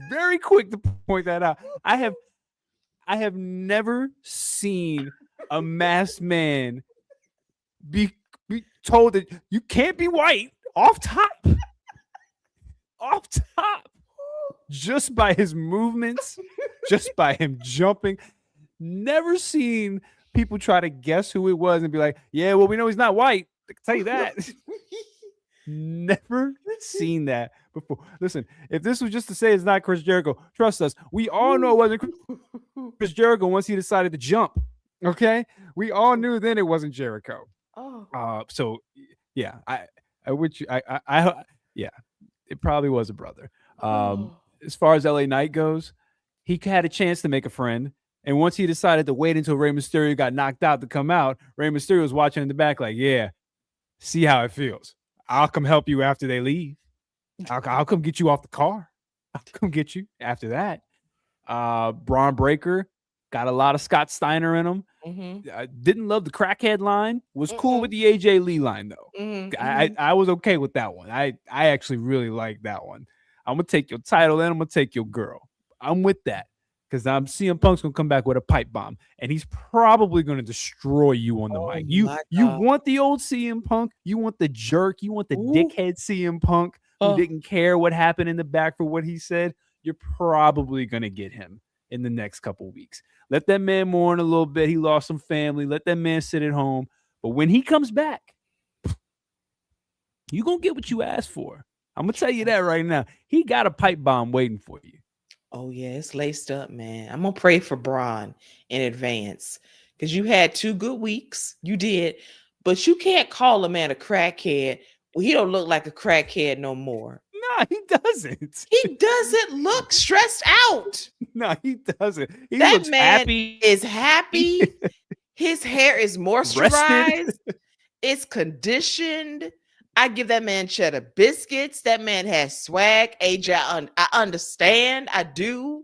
Very quick to point that out. I have never seen a masked man be told that you can't be white off top, just by his movements, just by him jumping. Never seen people try to guess who it was and be like, yeah, well, we know he's not white. I can tell you that. Never seen that before. Listen, if this was just to say it's not Chris Jericho, trust us, we all know it wasn't Chris Jericho once he decided to jump. Okay, we all knew then it wasn't Jericho. So yeah, yeah, it probably was a brother. As far as LA Knight goes, he had a chance to make a friend, and once he decided to wait until Rey Mysterio got knocked out to come out, Rey Mysterio was watching in the back like, yeah, see how it feels. I'll come help you after they leave. I'll come get you off the car. I'll come get you after that. Braun Breaker got a lot of Scott Steiner in him. I didn't love the crackhead line. Was cool with the AJ Lee line though. I was okay with that one. I actually really liked that one. I'm gonna take your title and I'm gonna take your girl. I'm with that because I'm CM Punk's gonna come back with a pipe bomb and he's probably gonna destroy you on the mic. You want the old CM Punk? You want the jerk? You want the dickhead CM Punk who didn't care what happened in the back for what he said? You're probably gonna get him in the next couple weeks. Let that man mourn a little bit. He lost some family. Let that man sit at home. But when he comes back, you're going to get what you asked for. I'm going to tell you that right now. He got a pipe bomb waiting for you. Oh, yeah. It's laced up, man. I'm going to pray for Braun in advance because you had 2 good weeks. You did. But you can't call a man a crackhead. Well, he don't look like a crackhead no more. No, he doesn't. He doesn't look stressed out. No, he doesn't. That looks man happy. Is happy. His hair is moisturized. It's conditioned. I give that man cheddar biscuits. That man has swag. AJ, I understand. I do.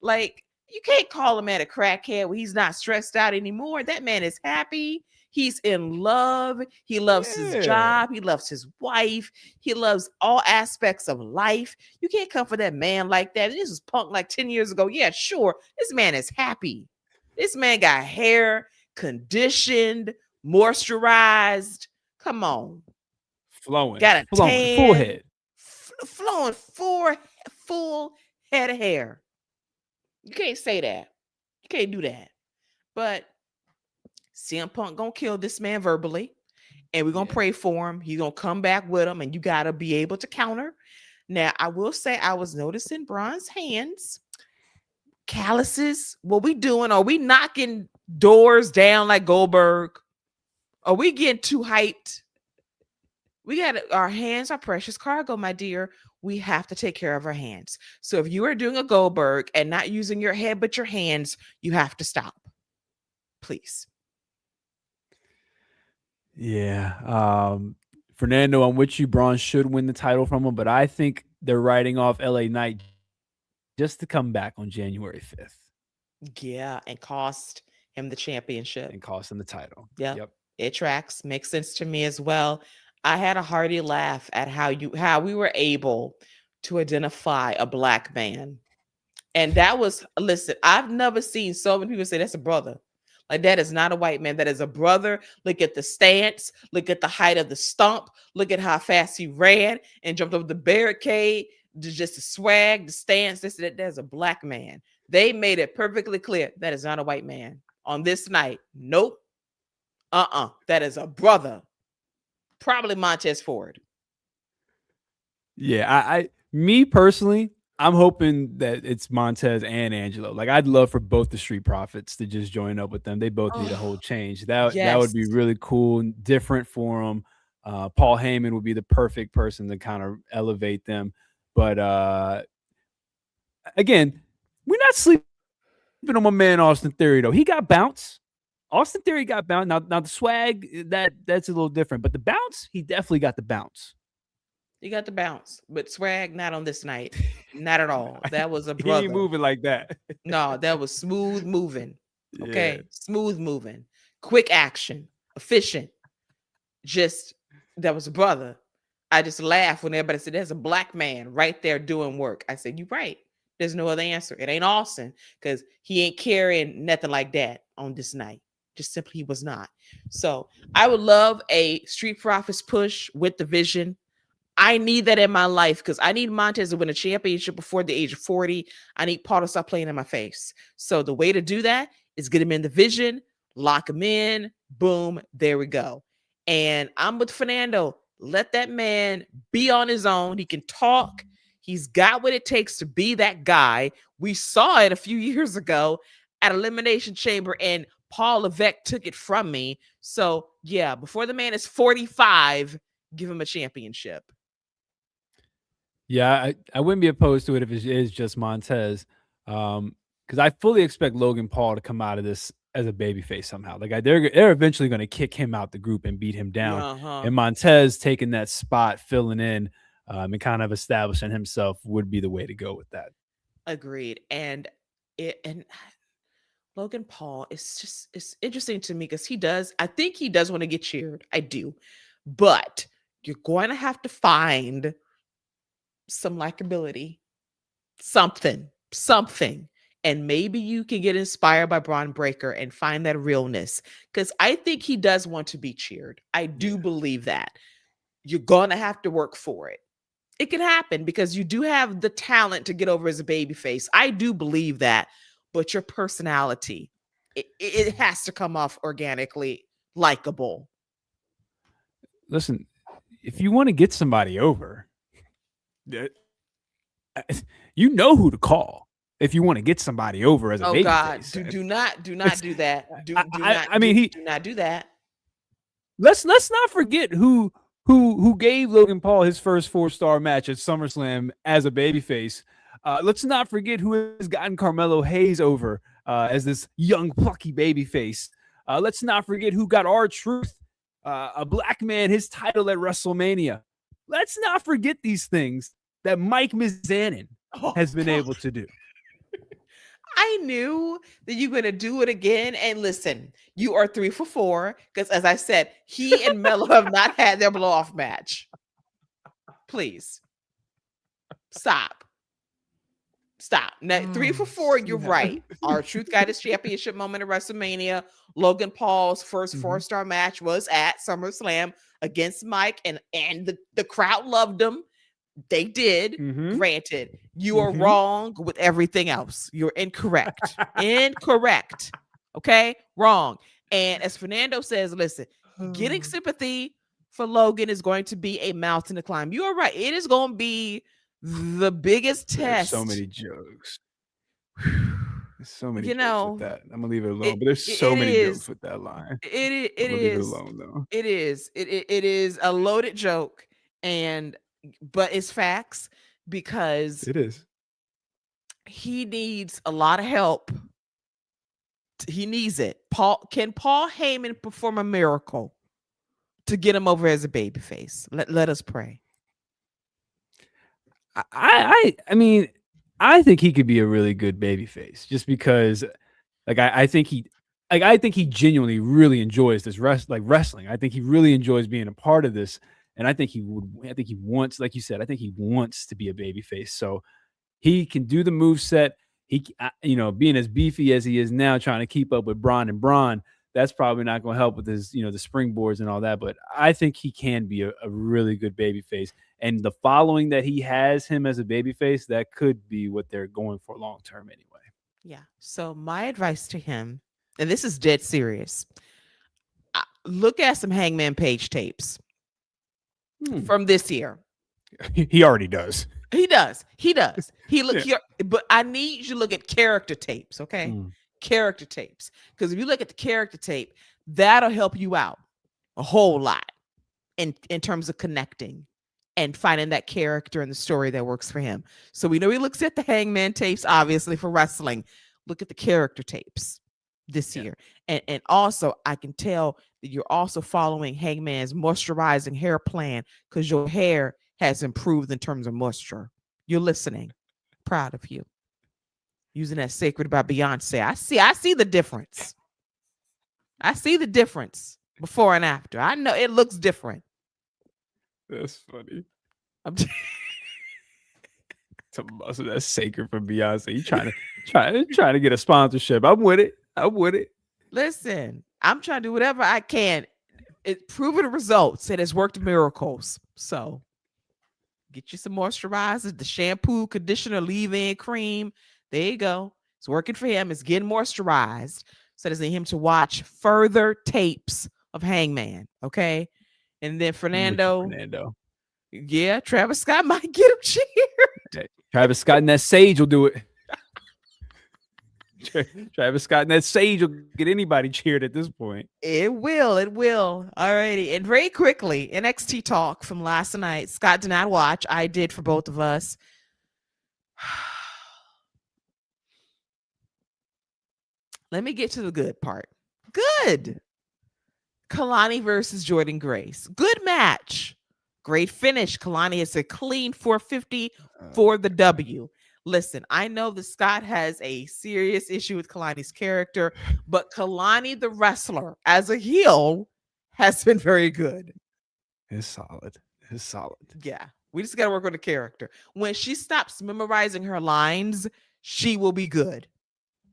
Like, you can't call a man a crackhead when he's not stressed out anymore. That man is happy. He's in love. He loves his job. He loves his wife. He loves all aspects of life. You can't come for that man like that. This was Punk like 10 years ago. Yeah, sure. This man is happy. This man got hair conditioned, moisturized. Come on. Flowing. Got a tan, full head. Flowing full head of hair. You can't say that. You can't do that. But CM Punk gonna kill this man verbally, and we're gonna Yeah. pray for him. He's gonna come back with him, and you gotta be able to counter. Now, I will say I was noticing Braun's hands, calluses. What we doing? Are we knocking doors down like Goldberg? Are we getting too hyped? We got our hands are precious cargo, my dear. We have to take care of our hands. So if you are doing a Goldberg and not using your head but your hands, you have to stop. Please. Yeah. Fernando, I'm with you. Braun should win the title from him, but I think they're writing off LA Knight just to come back on January 5th Yeah, and cost him the championship. and cost him the title. Yep. Yep. It tracks. Makes sense to me as well. I had a hearty laugh at how we were able to identify a black man. And that was, listen, I've never seen so many people say that's a brother. Like, that is not a white man. That is a brother. Look at the stance. Look at the height of the stump. Look at how fast he ran and jumped over the barricade. Just the swag, the stance. That's a black man. They made it perfectly clear that is not a white man on this night. Nope. That is a brother. Probably Montez Ford. Yeah. Me personally, I'm hoping that it's Montez and Angelo. Like, I'd love for both the Street Profits to just join up with them. They both need a whole Oh, change. That would yes. be really cool and different for them. Paul Heyman would be the perfect person to kind of elevate them. But again, we're not sleeping on my man Austin Theory though. He got bounce. Austin Theory got bounce. Now the swag that's a little different, but the bounce, he definitely got the bounce. You got the bounce, but swag not on this night. Not at all. That was a He ain't brother. moving like that. No, that was smooth moving. Yeah. Okay. Smooth moving. Quick action. Efficient. Just that was a brother. I just laughed when everybody said there's a black man right there doing work. I said, you're right. There's no other answer. It ain't Austin because he ain't carrying nothing like that on this night. Just simply he was not. So I would love a Street Profits push with the vision. I need that in my life because I need Montez to win a championship before the age of 40. I need Paul to stop playing in my face. So the way to do that is get him in the vision, lock him in, boom, there we go. And I'm with Fernando. Let that man be on his own. He can talk. He's got what it takes to be that guy. We saw it a few years ago at Elimination Chamber, and Paul Levesque took it from me. So, yeah, before the man is 45, give him a championship. Yeah, I wouldn't be opposed to it if it is just Montez, because I fully expect Logan Paul to come out of this as a babyface somehow. Like they're eventually going to kick him out the group and beat him down, Uh-huh. and Montez taking that spot, filling in, and kind of establishing himself would be the way to go with that. Agreed. And Logan Paul it's interesting to me because I think he does want to get cheered. I do. But you're going to have to find some likability, something. And maybe you can get inspired by Braun Breaker and find that realness. Because I think he does want to be cheered. I do believe that. You're going to have to work for it. It can happen because you do have the talent to get over as a babyface. I do believe that. But your personality, it has to come off organically likable. Listen, if you want to get somebody over, you know who to call. If you want to get somebody over as a babyface, God, do not do that. Do not do that. Let's not forget who gave Logan Paul his first 4-star match at SummerSlam as a babyface. Let's not forget who has gotten Carmelo Hayes over as this young plucky babyface. Let's not forget who got R-Truth, a black man, his title at WrestleMania. Let's not forget these things that Mike Mizanin has been able to do. I knew that you're going to do it again. And listen, you are 3 for 4 because, as I said, he and Melo have not had their blow off match. Please stop. Now, 3 for 4, you're right. R-Truth got his championship moment at WrestleMania. Logan Paul's first 4-star match was at SummerSlam against Mike, and the crowd loved him. They did. Granted, you are wrong with everything else. You're incorrect. Incorrect. Okay? Wrong. And as Fernando says, listen, getting sympathy for Logan is going to be a mountain to climb. You are right. It is going to be the biggest There's so test. many jokes. There's so many You jokes with know, that. I'm gonna leave it alone. it But there's so it many jokes is with that line. it I'm gonna leave it is alone though. it is a loaded joke, and but it's facts because It is. he needs a lot of help. He needs it. Paul Heyman perform a miracle to get him over as a babyface? Let us pray. I mean, I think he could be a really good babyface just because, like, I think he genuinely really enjoys this wrestling. I think he really enjoys being a part of this, and I think he wants, like you said, I think he wants to be a babyface. So he can do the move set. Being as beefy as he is now, trying to keep up with Braun, that's probably not going to help with his, the springboards and all that. But I think he can be a really good babyface. And the following that he has him as a babyface, that could be what they're going for long term anyway. Yeah. So my advice to him, and this is dead serious, look at some Hangman Page tapes from this year. He already does. He does. He look here, but I need you to look at character tapes, okay? Character tapes. Because if you look at the character tape, that'll help you out a whole lot in terms of connecting and finding that character and the story that works for him. So we know he looks at the Hangman tapes, obviously, for wrestling. Look at the character tapes this year. And also, I can tell that you're also following Hangman's moisturizing hair plan because your hair has improved in terms of moisture. You're listening. Proud of you. Using that Sacred by Beyonce. I see the difference. I see the difference before and after. I know it looks different. That's funny. To muscle that's sacred for Beyonce. You trying to get a sponsorship. I'm with it. Listen, I'm trying to do whatever I can. It's proven results. It has worked miracles. So get you some moisturizers, the shampoo, conditioner, leave-in cream. There you go. It's working for him. It's getting moisturized. So there's him to watch further tapes of Hangman. Okay. And then Fernando. Yeah, Travis Scott might get him cheered. Travis Scott and that Sage will do it. Travis Scott and that Sage will get anybody cheered at this point. It will. All righty. And very quickly, NXT talk from last night. Scott did not watch. I did for both of us. Let me get to the good part. Good. Kalani versus Jordan Grace. Good match. Great finish. Kalani has a clean 450 for the W. Listen, I know that Scott has a serious issue with Kalani's character, but Kalani, the wrestler, as a heel, has been very good. It's solid. Yeah. We just got to work on the character. When she stops memorizing her lines, she will be good.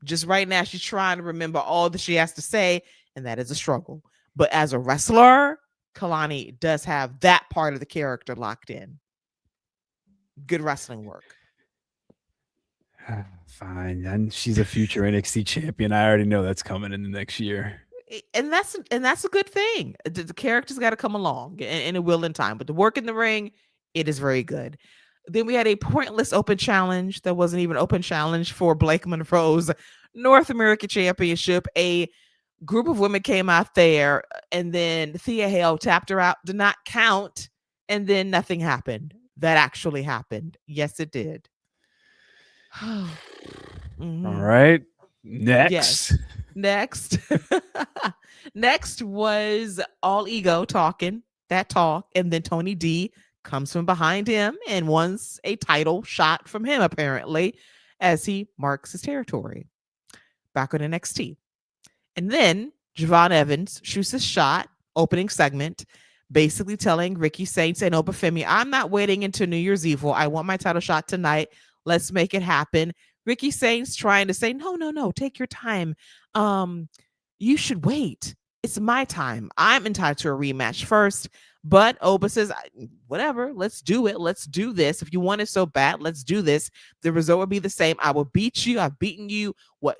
Just right now, she's trying to remember all that she has to say, and that is a struggle. But as a wrestler, Kalani does have that part of the character locked in. Good wrestling work. Fine. And she's a future NXT champion. I already know that's coming in the next year. And that's a good thing. The character's got to come along, and it will in time. But the work in the ring, it is very good. Then we had a pointless open challenge that wasn't even an open challenge for Blake Monroe's North American Championship. A group of women came out there, and then Thea Hale tapped her out, did not count, and then nothing happened. That actually happened. Yes, it did. Mm-hmm. All right. Next. Yes. Next was All Ego talking that talk, and then Tony D comes from behind him and wants a title shot from him, apparently, as he marks his territory back on NXT. And then Javon Evans shoots his shot, opening segment, basically telling Ricky Saints and Obafemi, I'm not waiting until New Year's Eve. I want my title shot tonight. Let's make it happen. Ricky Saints trying to say, no, take your time. You should wait. It's my time. I'm entitled to a rematch first. But Oba says, whatever, let's do it. Let's do this. If you want it so bad, let's do this. The result will be the same. I will beat you. I've beaten you,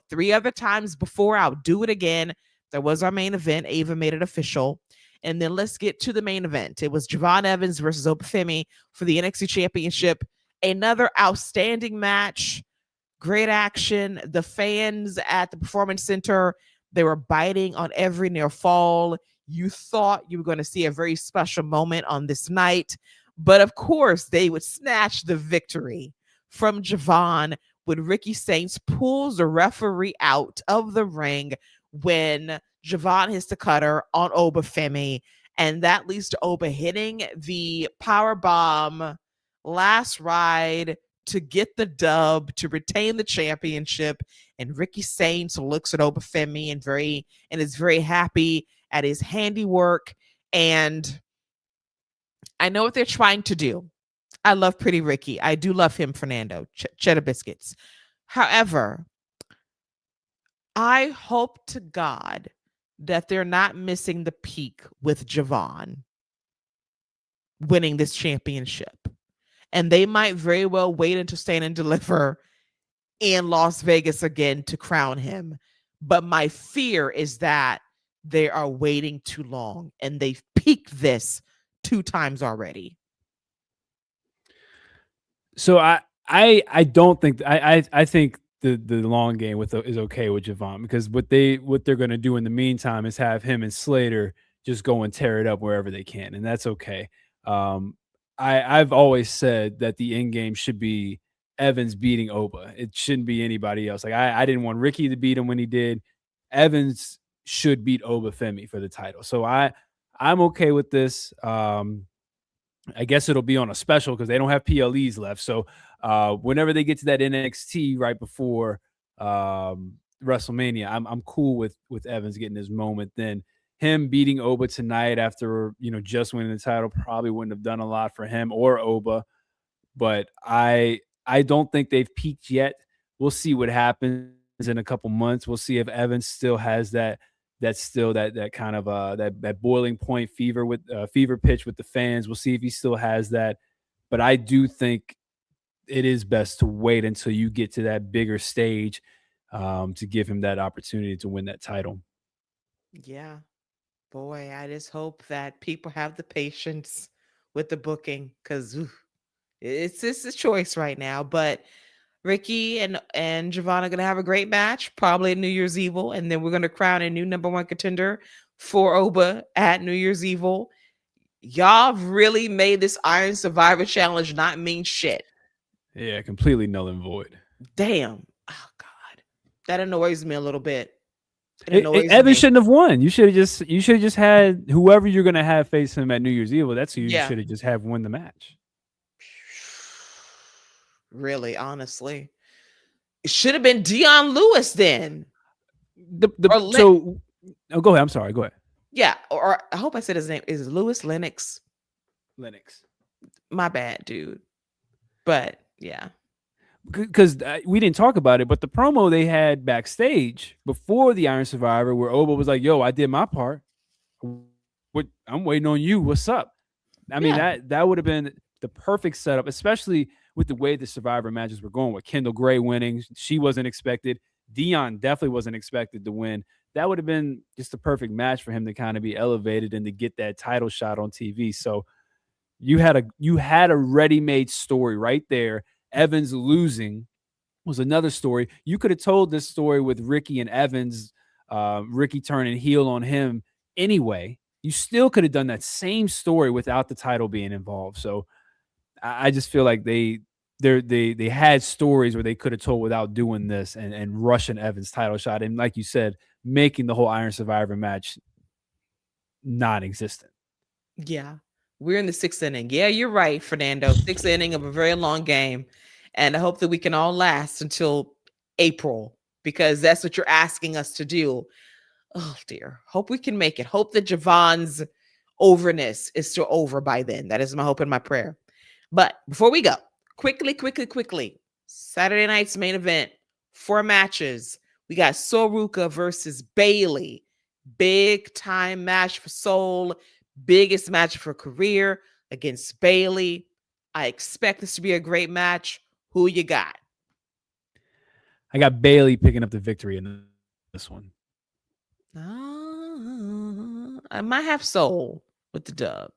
3 other times before. I'll do it again. That was our main event. Ava made it official. And then let's get to the main event. It was Javon Evans versus Obafemi for the NXT Championship. Another outstanding match. Great action. The fans at the Performance Center, they were biting on every near fall. You thought you were going to see a very special moment on this night. But of course, they would snatch the victory from Javon when Ricky Saints pulls the referee out of the ring when Javon hits the cutter on Obafemi. And that leads to Oba hitting the power bomb last ride to get the dub, to retain the championship. And Ricky Saints looks at Obafemi and is very happy at his handiwork. And I know what they're trying to do. I love Pretty Ricky. I do love him, Fernando. Cheddar biscuits. However, I hope to God that they're not missing the peak with Javon winning this championship. And they might very well wait until Stand and Deliver in Las Vegas again to crown him. But my fear is that they are waiting too long and they've peaked this 2 times already. So I don't think I think the long game is okay with Javon, because what they're going to do in the meantime is have him and Slater just go and tear it up wherever they can, and that's okay. I've always said that the end game should be Evans beating Oba. It shouldn't be anybody else. Like I didn't want Ricky to beat him when he did. Evans should beat Obafemi for the title. So I'm okay with this. I guess it'll be on a special because they don't have PLEs left. So whenever they get to that NXT right before WrestleMania, I'm cool with Evans getting his moment. Then him beating Oba tonight after just winning the title probably wouldn't have done a lot for him or Oba. But I don't think they've peaked yet. We'll see what happens in a couple months. We'll see if Evans still has that kind of that boiling point fever pitch with the fans. We'll see if he still has that. But I do think it is best to wait until you get to that bigger stage to give him that opportunity to win that title. Yeah. Boy, I just hope that people have the patience with the booking, because it's just a choice right now. But Ricky and Javon are going to have a great match, probably at New Year's Evil. And then we're going to crown a new number 1 contender for Oba at New Year's Evil. Y'all really made this Iron Survivor Challenge not mean shit. Yeah, completely null and void. Damn. Oh, God. That annoys me a little bit. Evans shouldn't have won. You should have just had whoever you're going to have face him at New Year's Evil. That's who you should have just have win the match. Really, honestly, it should have been Dion Lewis then. Go ahead. I'm sorry. Go ahead. Yeah, or I hope I said his name is Lewis Lennox. My bad, dude. But yeah, because we didn't talk about it, but the promo they had backstage before the Iron Survivor, where Oba was like, "Yo, I did my part. I'm waiting on you. What's up?" I mean, that would have been the perfect setup, especially with the way the Survivor matches were going, with Kendall Gray winning. She wasn't expected. Dion definitely wasn't expected to win. That would have been just the perfect match for him to kind of be elevated and to get that title shot on TV. So you had a ready-made story right there. Evans losing was another story. You could have told this story with Ricky and Evans, Ricky turning heel on him anyway. You still could have done that same story without the title being involved. So I just feel like they had stories where they could have told without doing this and rushing Evans' title shot. And like you said, making the whole Iron Survivor match non-existent. Yeah. We're in the 6th inning. Yeah, you're right, Fernando. 6th inning of a very long game. And I hope that we can all last until April, because that's what you're asking us to do. Oh, dear. Hope we can make it. Hope that Javon's overness is still over by then. That is my hope and my prayer. But before we go, quickly, Saturday night's main event, 4 matches. We got Soruka versus Bailey. Big time match for Soul. Biggest match of her career against Bailey. I expect this to be a great match. Who you got? I got Bailey picking up the victory in this one. Oh, I might have Soul with the dub.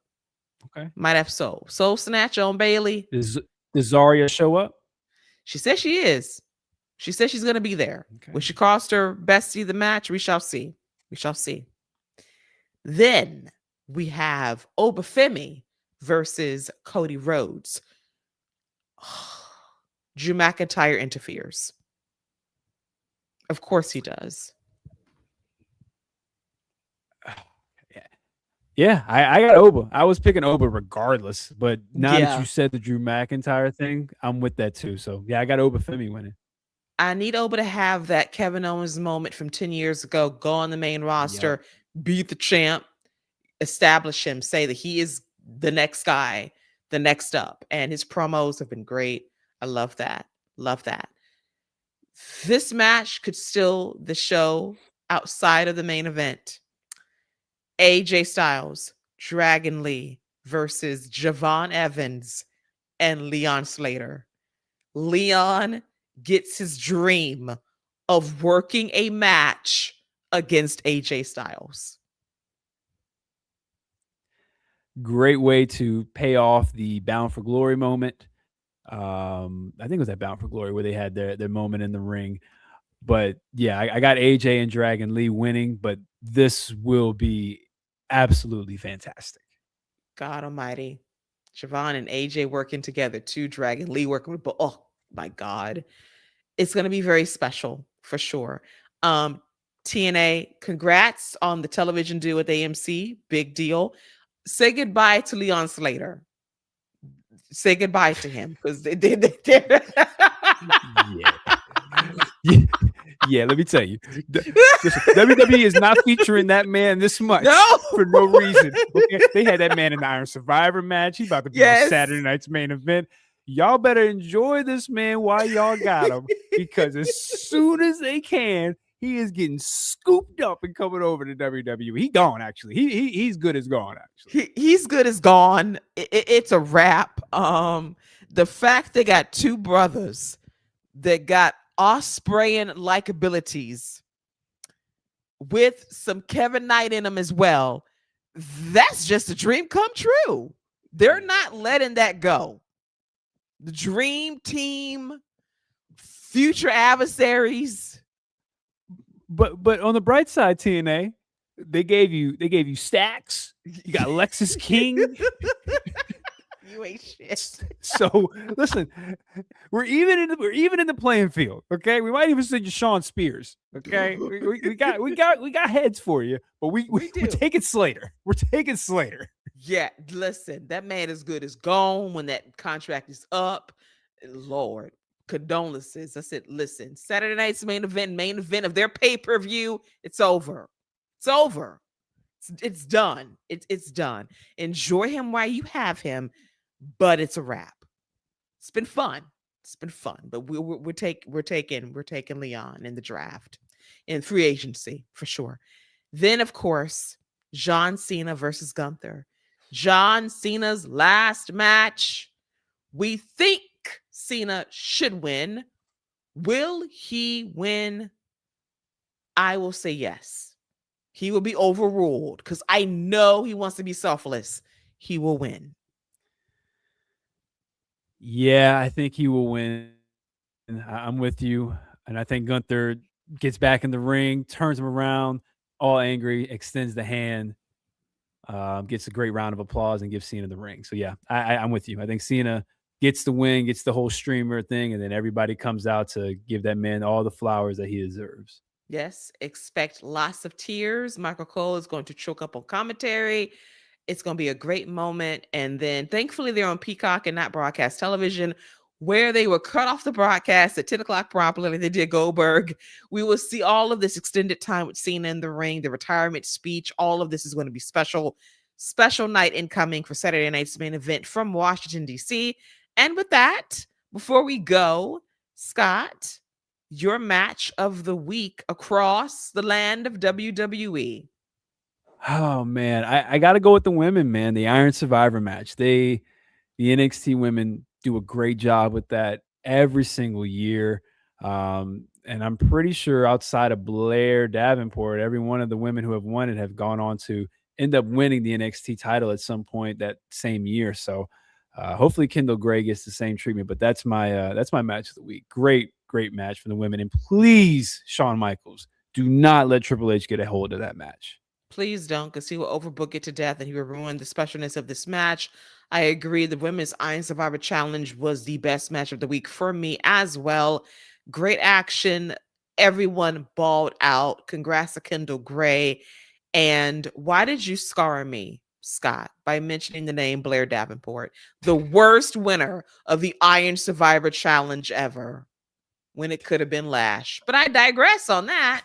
Okay. Might have Soul. Soul Snatch on Bailey. Does Zarya show up? She says she is. She says she's going to be there. Okay. When she cost her bestie the match, we shall see. We shall see. Then we have Obafemi versus Cody Rhodes. Drew McIntyre interferes. Of course he does. Yeah, I got Oba. I was picking Oba regardless, but now that Yeah. you said the Drew McIntyre thing, I'm with that too. So yeah, I got Oba Femi winning. I need Oba to have that Kevin Owens moment from 10 years ago, go on the main roster, beat the champ, establish him, say that he is the next guy, the next up. And his promos have been great. I love that. Love that. This match could steal the show outside of the main event. AJ Styles, Dragon Lee versus Javon Evans and Leon Slater. Leon gets his dream of working a match against AJ Styles. Great way to pay off the Bound for Glory moment. I think it was that Bound for Glory where they had their moment in the ring. But yeah, I got AJ and Dragon Lee winning, but this will be absolutely fantastic. God almighty. Javon and AJ working together, too. Dragon Lee working with, oh my God. It's going to be very special for sure. TNA, congrats on the television deal with AMC. Big deal. Say goodbye to Leon Slater. Say goodbye to him because they did. Yeah, let me tell you, WWE is not featuring that man this much for no reason. Okay? They had that man in the Iron Survivor match. He's about to be on Saturday night's main event. Y'all better enjoy this man while y'all got him, because as soon as they can, he is getting scooped up and coming over to WWE. He gone, actually. He's good as gone, actually. He's good as gone. It's a wrap. The fact they got two brothers that got Ospreyan-like abilities with some Kevin Knight in them as well, that's just a dream come true. They're not letting that go. The dream team, future adversaries. But on the bright side, TNA, they gave you Stacks. You got Lexus King. You ain't shit. So listen, we're even in the playing field. Okay, we might even send you Sean Spears. Okay, we got heads for you, but we're taking Slater. We're taking Slater. Yeah, listen, that man is good as gone when that contract is up. Lord, condolences. I said, listen, Saturday night's main event of their pay-per-view. It's over. It's over. It's done. It's done. Enjoy him while you have him. But it's a wrap. It's been fun. But we're taking Leon in the draft, in free agency for sure. Then of course, John Cena versus Gunther. John Cena's last match. We think Cena should win. Will he win? I will say yes. He will be overruled because I know he wants to be selfless. He will win. Yeah, I think he will win. I'm with you. And I think Gunther gets back in the ring, turns him around, all angry, extends the hand, gets a great round of applause, and gives Cena the ring. So, yeah, I'm with you. I think Cena gets the win, gets the whole streamer thing, and then everybody comes out to give that man all the flowers that he deserves. Yes, expect lots of tears. Michael Cole is going to choke up on commentary. It's going to be a great moment. And then thankfully they're on Peacock and not broadcast television, where they will cut off the broadcast at 10 o'clock promptly like they did Goldberg. We will see all of this extended time with Cena in the ring, the retirement speech. All of this is going to be special. Special night incoming for Saturday night's main event from Washington, D.C. And with that, before we go, Scott, your match of the week across the land of WWE. Oh man, I got to go with the women, man. The Iron Survivor match. The NXT women do a great job with that every single year. And I'm pretty sure outside of Blair Davenport, every one of the women who have won it have gone on to end up winning the NXT title at some point that same year. So hopefully Kendall Gray gets the same treatment. But that's my match of the week. Great match for the women. And please, Shawn Michaels, do not let Triple H get a hold of that match. Please don't, because he will overbook it to death and he will ruin the specialness of this match. I agree. The Women's Iron Survivor Challenge was the best match of the week for me as well. Great action. Everyone balled out. Congrats to Kendall Gray. And why did you scar me, Scott, by mentioning the name Blair Davenport, the worst winner of the Iron Survivor Challenge ever, when it could have been Lash? But I digress on that.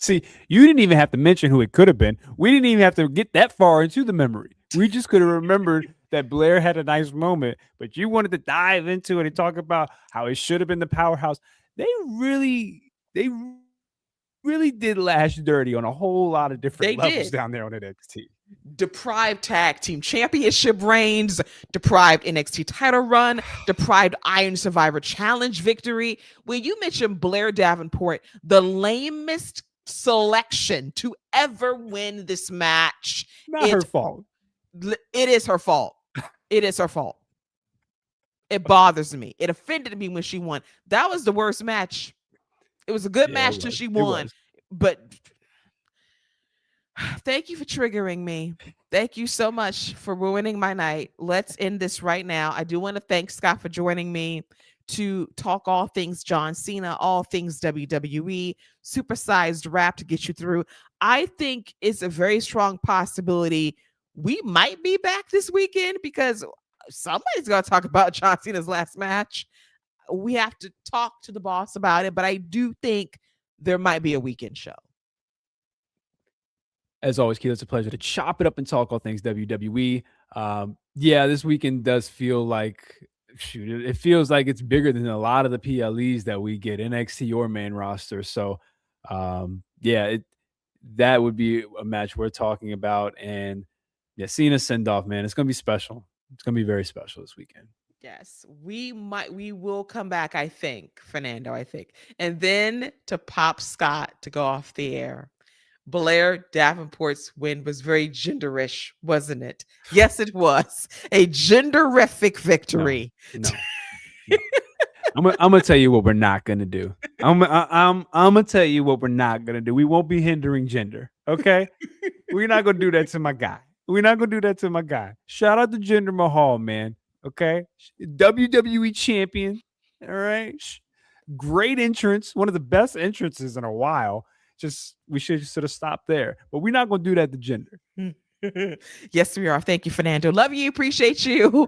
See, you didn't even have to mention who it could have been. We didn't even have to get that far into the memory. We just could have remembered that Blair had a nice moment, but you wanted to dive into it and talk about how it should have been the powerhouse. They really did Lash dirty on a whole lot of different levels down there on NXT. Deprived tag team championship reigns, deprived NXT title run, deprived Iron Survivor Challenge victory. When you mention Blair Davenport, the lamest selection to ever win this match. Not her fault. It is her fault. It is her fault. It bothers me. It offended me when she won. That was the worst match. It was a good match till she won. But thank you for triggering me. Thank you so much for ruining my night. Let's end this right now. I do want to thank Scott for joining me to talk all things John Cena, all things WWE, supersized rap to get you through. I think it's a very strong possibility we might be back this weekend because somebody's going to talk about John Cena's last match. We have to talk to the boss about it, but I do think there might be a weekend show. As always, Keila, it's a pleasure to chop it up and talk all things WWE. This weekend does feel like, it feels like it's bigger than a lot of the PLEs that we get, NXT or main roster. So, that would be a match we're talking about. And Cena send-off, man, it's going to be special. It's going to be very special this weekend. Yes, we will come back, I think, Fernando, And then to pop Scott to go off the air. Blair Davenport's win was very genderish, wasn't it? Yes, it was a genderific victory. No. I'm gonna tell you what we're not gonna do. I'm gonna tell you what we're not gonna do. We won't be hindering gender. Okay, we're not gonna do that to my guy. Shout out to Jinder Mahal, man. Okay, WWE champion. All right, great entrance. One of the best entrances in a while. We should sort of stop there, but we're not going to do that to gender. Yes, we are. Thank you, Fernando. Love you. Appreciate you.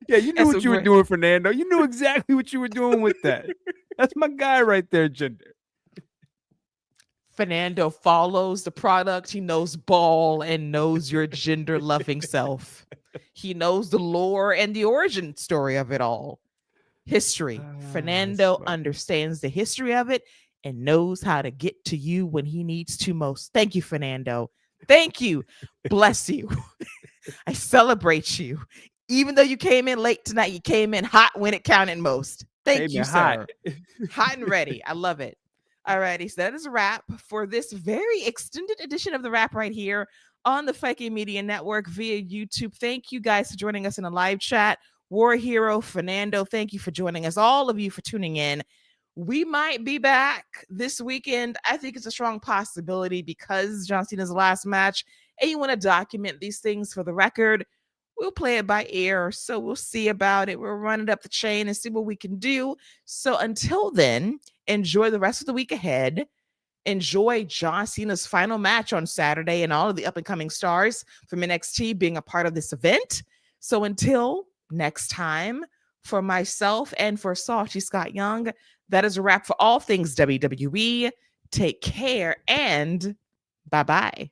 You knew what you were doing, Fernando. You knew exactly what you were doing with that. That's my guy right there, gender. Fernando follows the product. He knows ball and knows your gender loving self. He knows the lore and the origin story of it all. History. Fernando understands the history of it and knows how to get to you when he needs to most. Thank you, Fernando. Thank you. Bless you. I celebrate you. Even though you came in late tonight, you came in hot when it counted most. Thank you, sir. Hot and ready. I love it. All righty. So that is a wrap for this very extended edition of The Wrap right here on the Viking Media Network via YouTube. Thank you guys for joining us in a live chat. War Hero, Fernando, thank you for joining us. All of you for tuning in. We might be back this weekend. I think it's a strong possibility because John Cena's last match, and you want to document these things for the record. We'll play it by ear, so we'll see about it. We'll run it up the chain and see what we can do. So until then, enjoy the rest of the week ahead. Enjoy John Cena's final match on Saturday and all of the up-and-coming stars from NXT being a part of this event. So until next time, for myself and for Salty Scott Young, that is a wrap for all things WWE. Take care and bye-bye.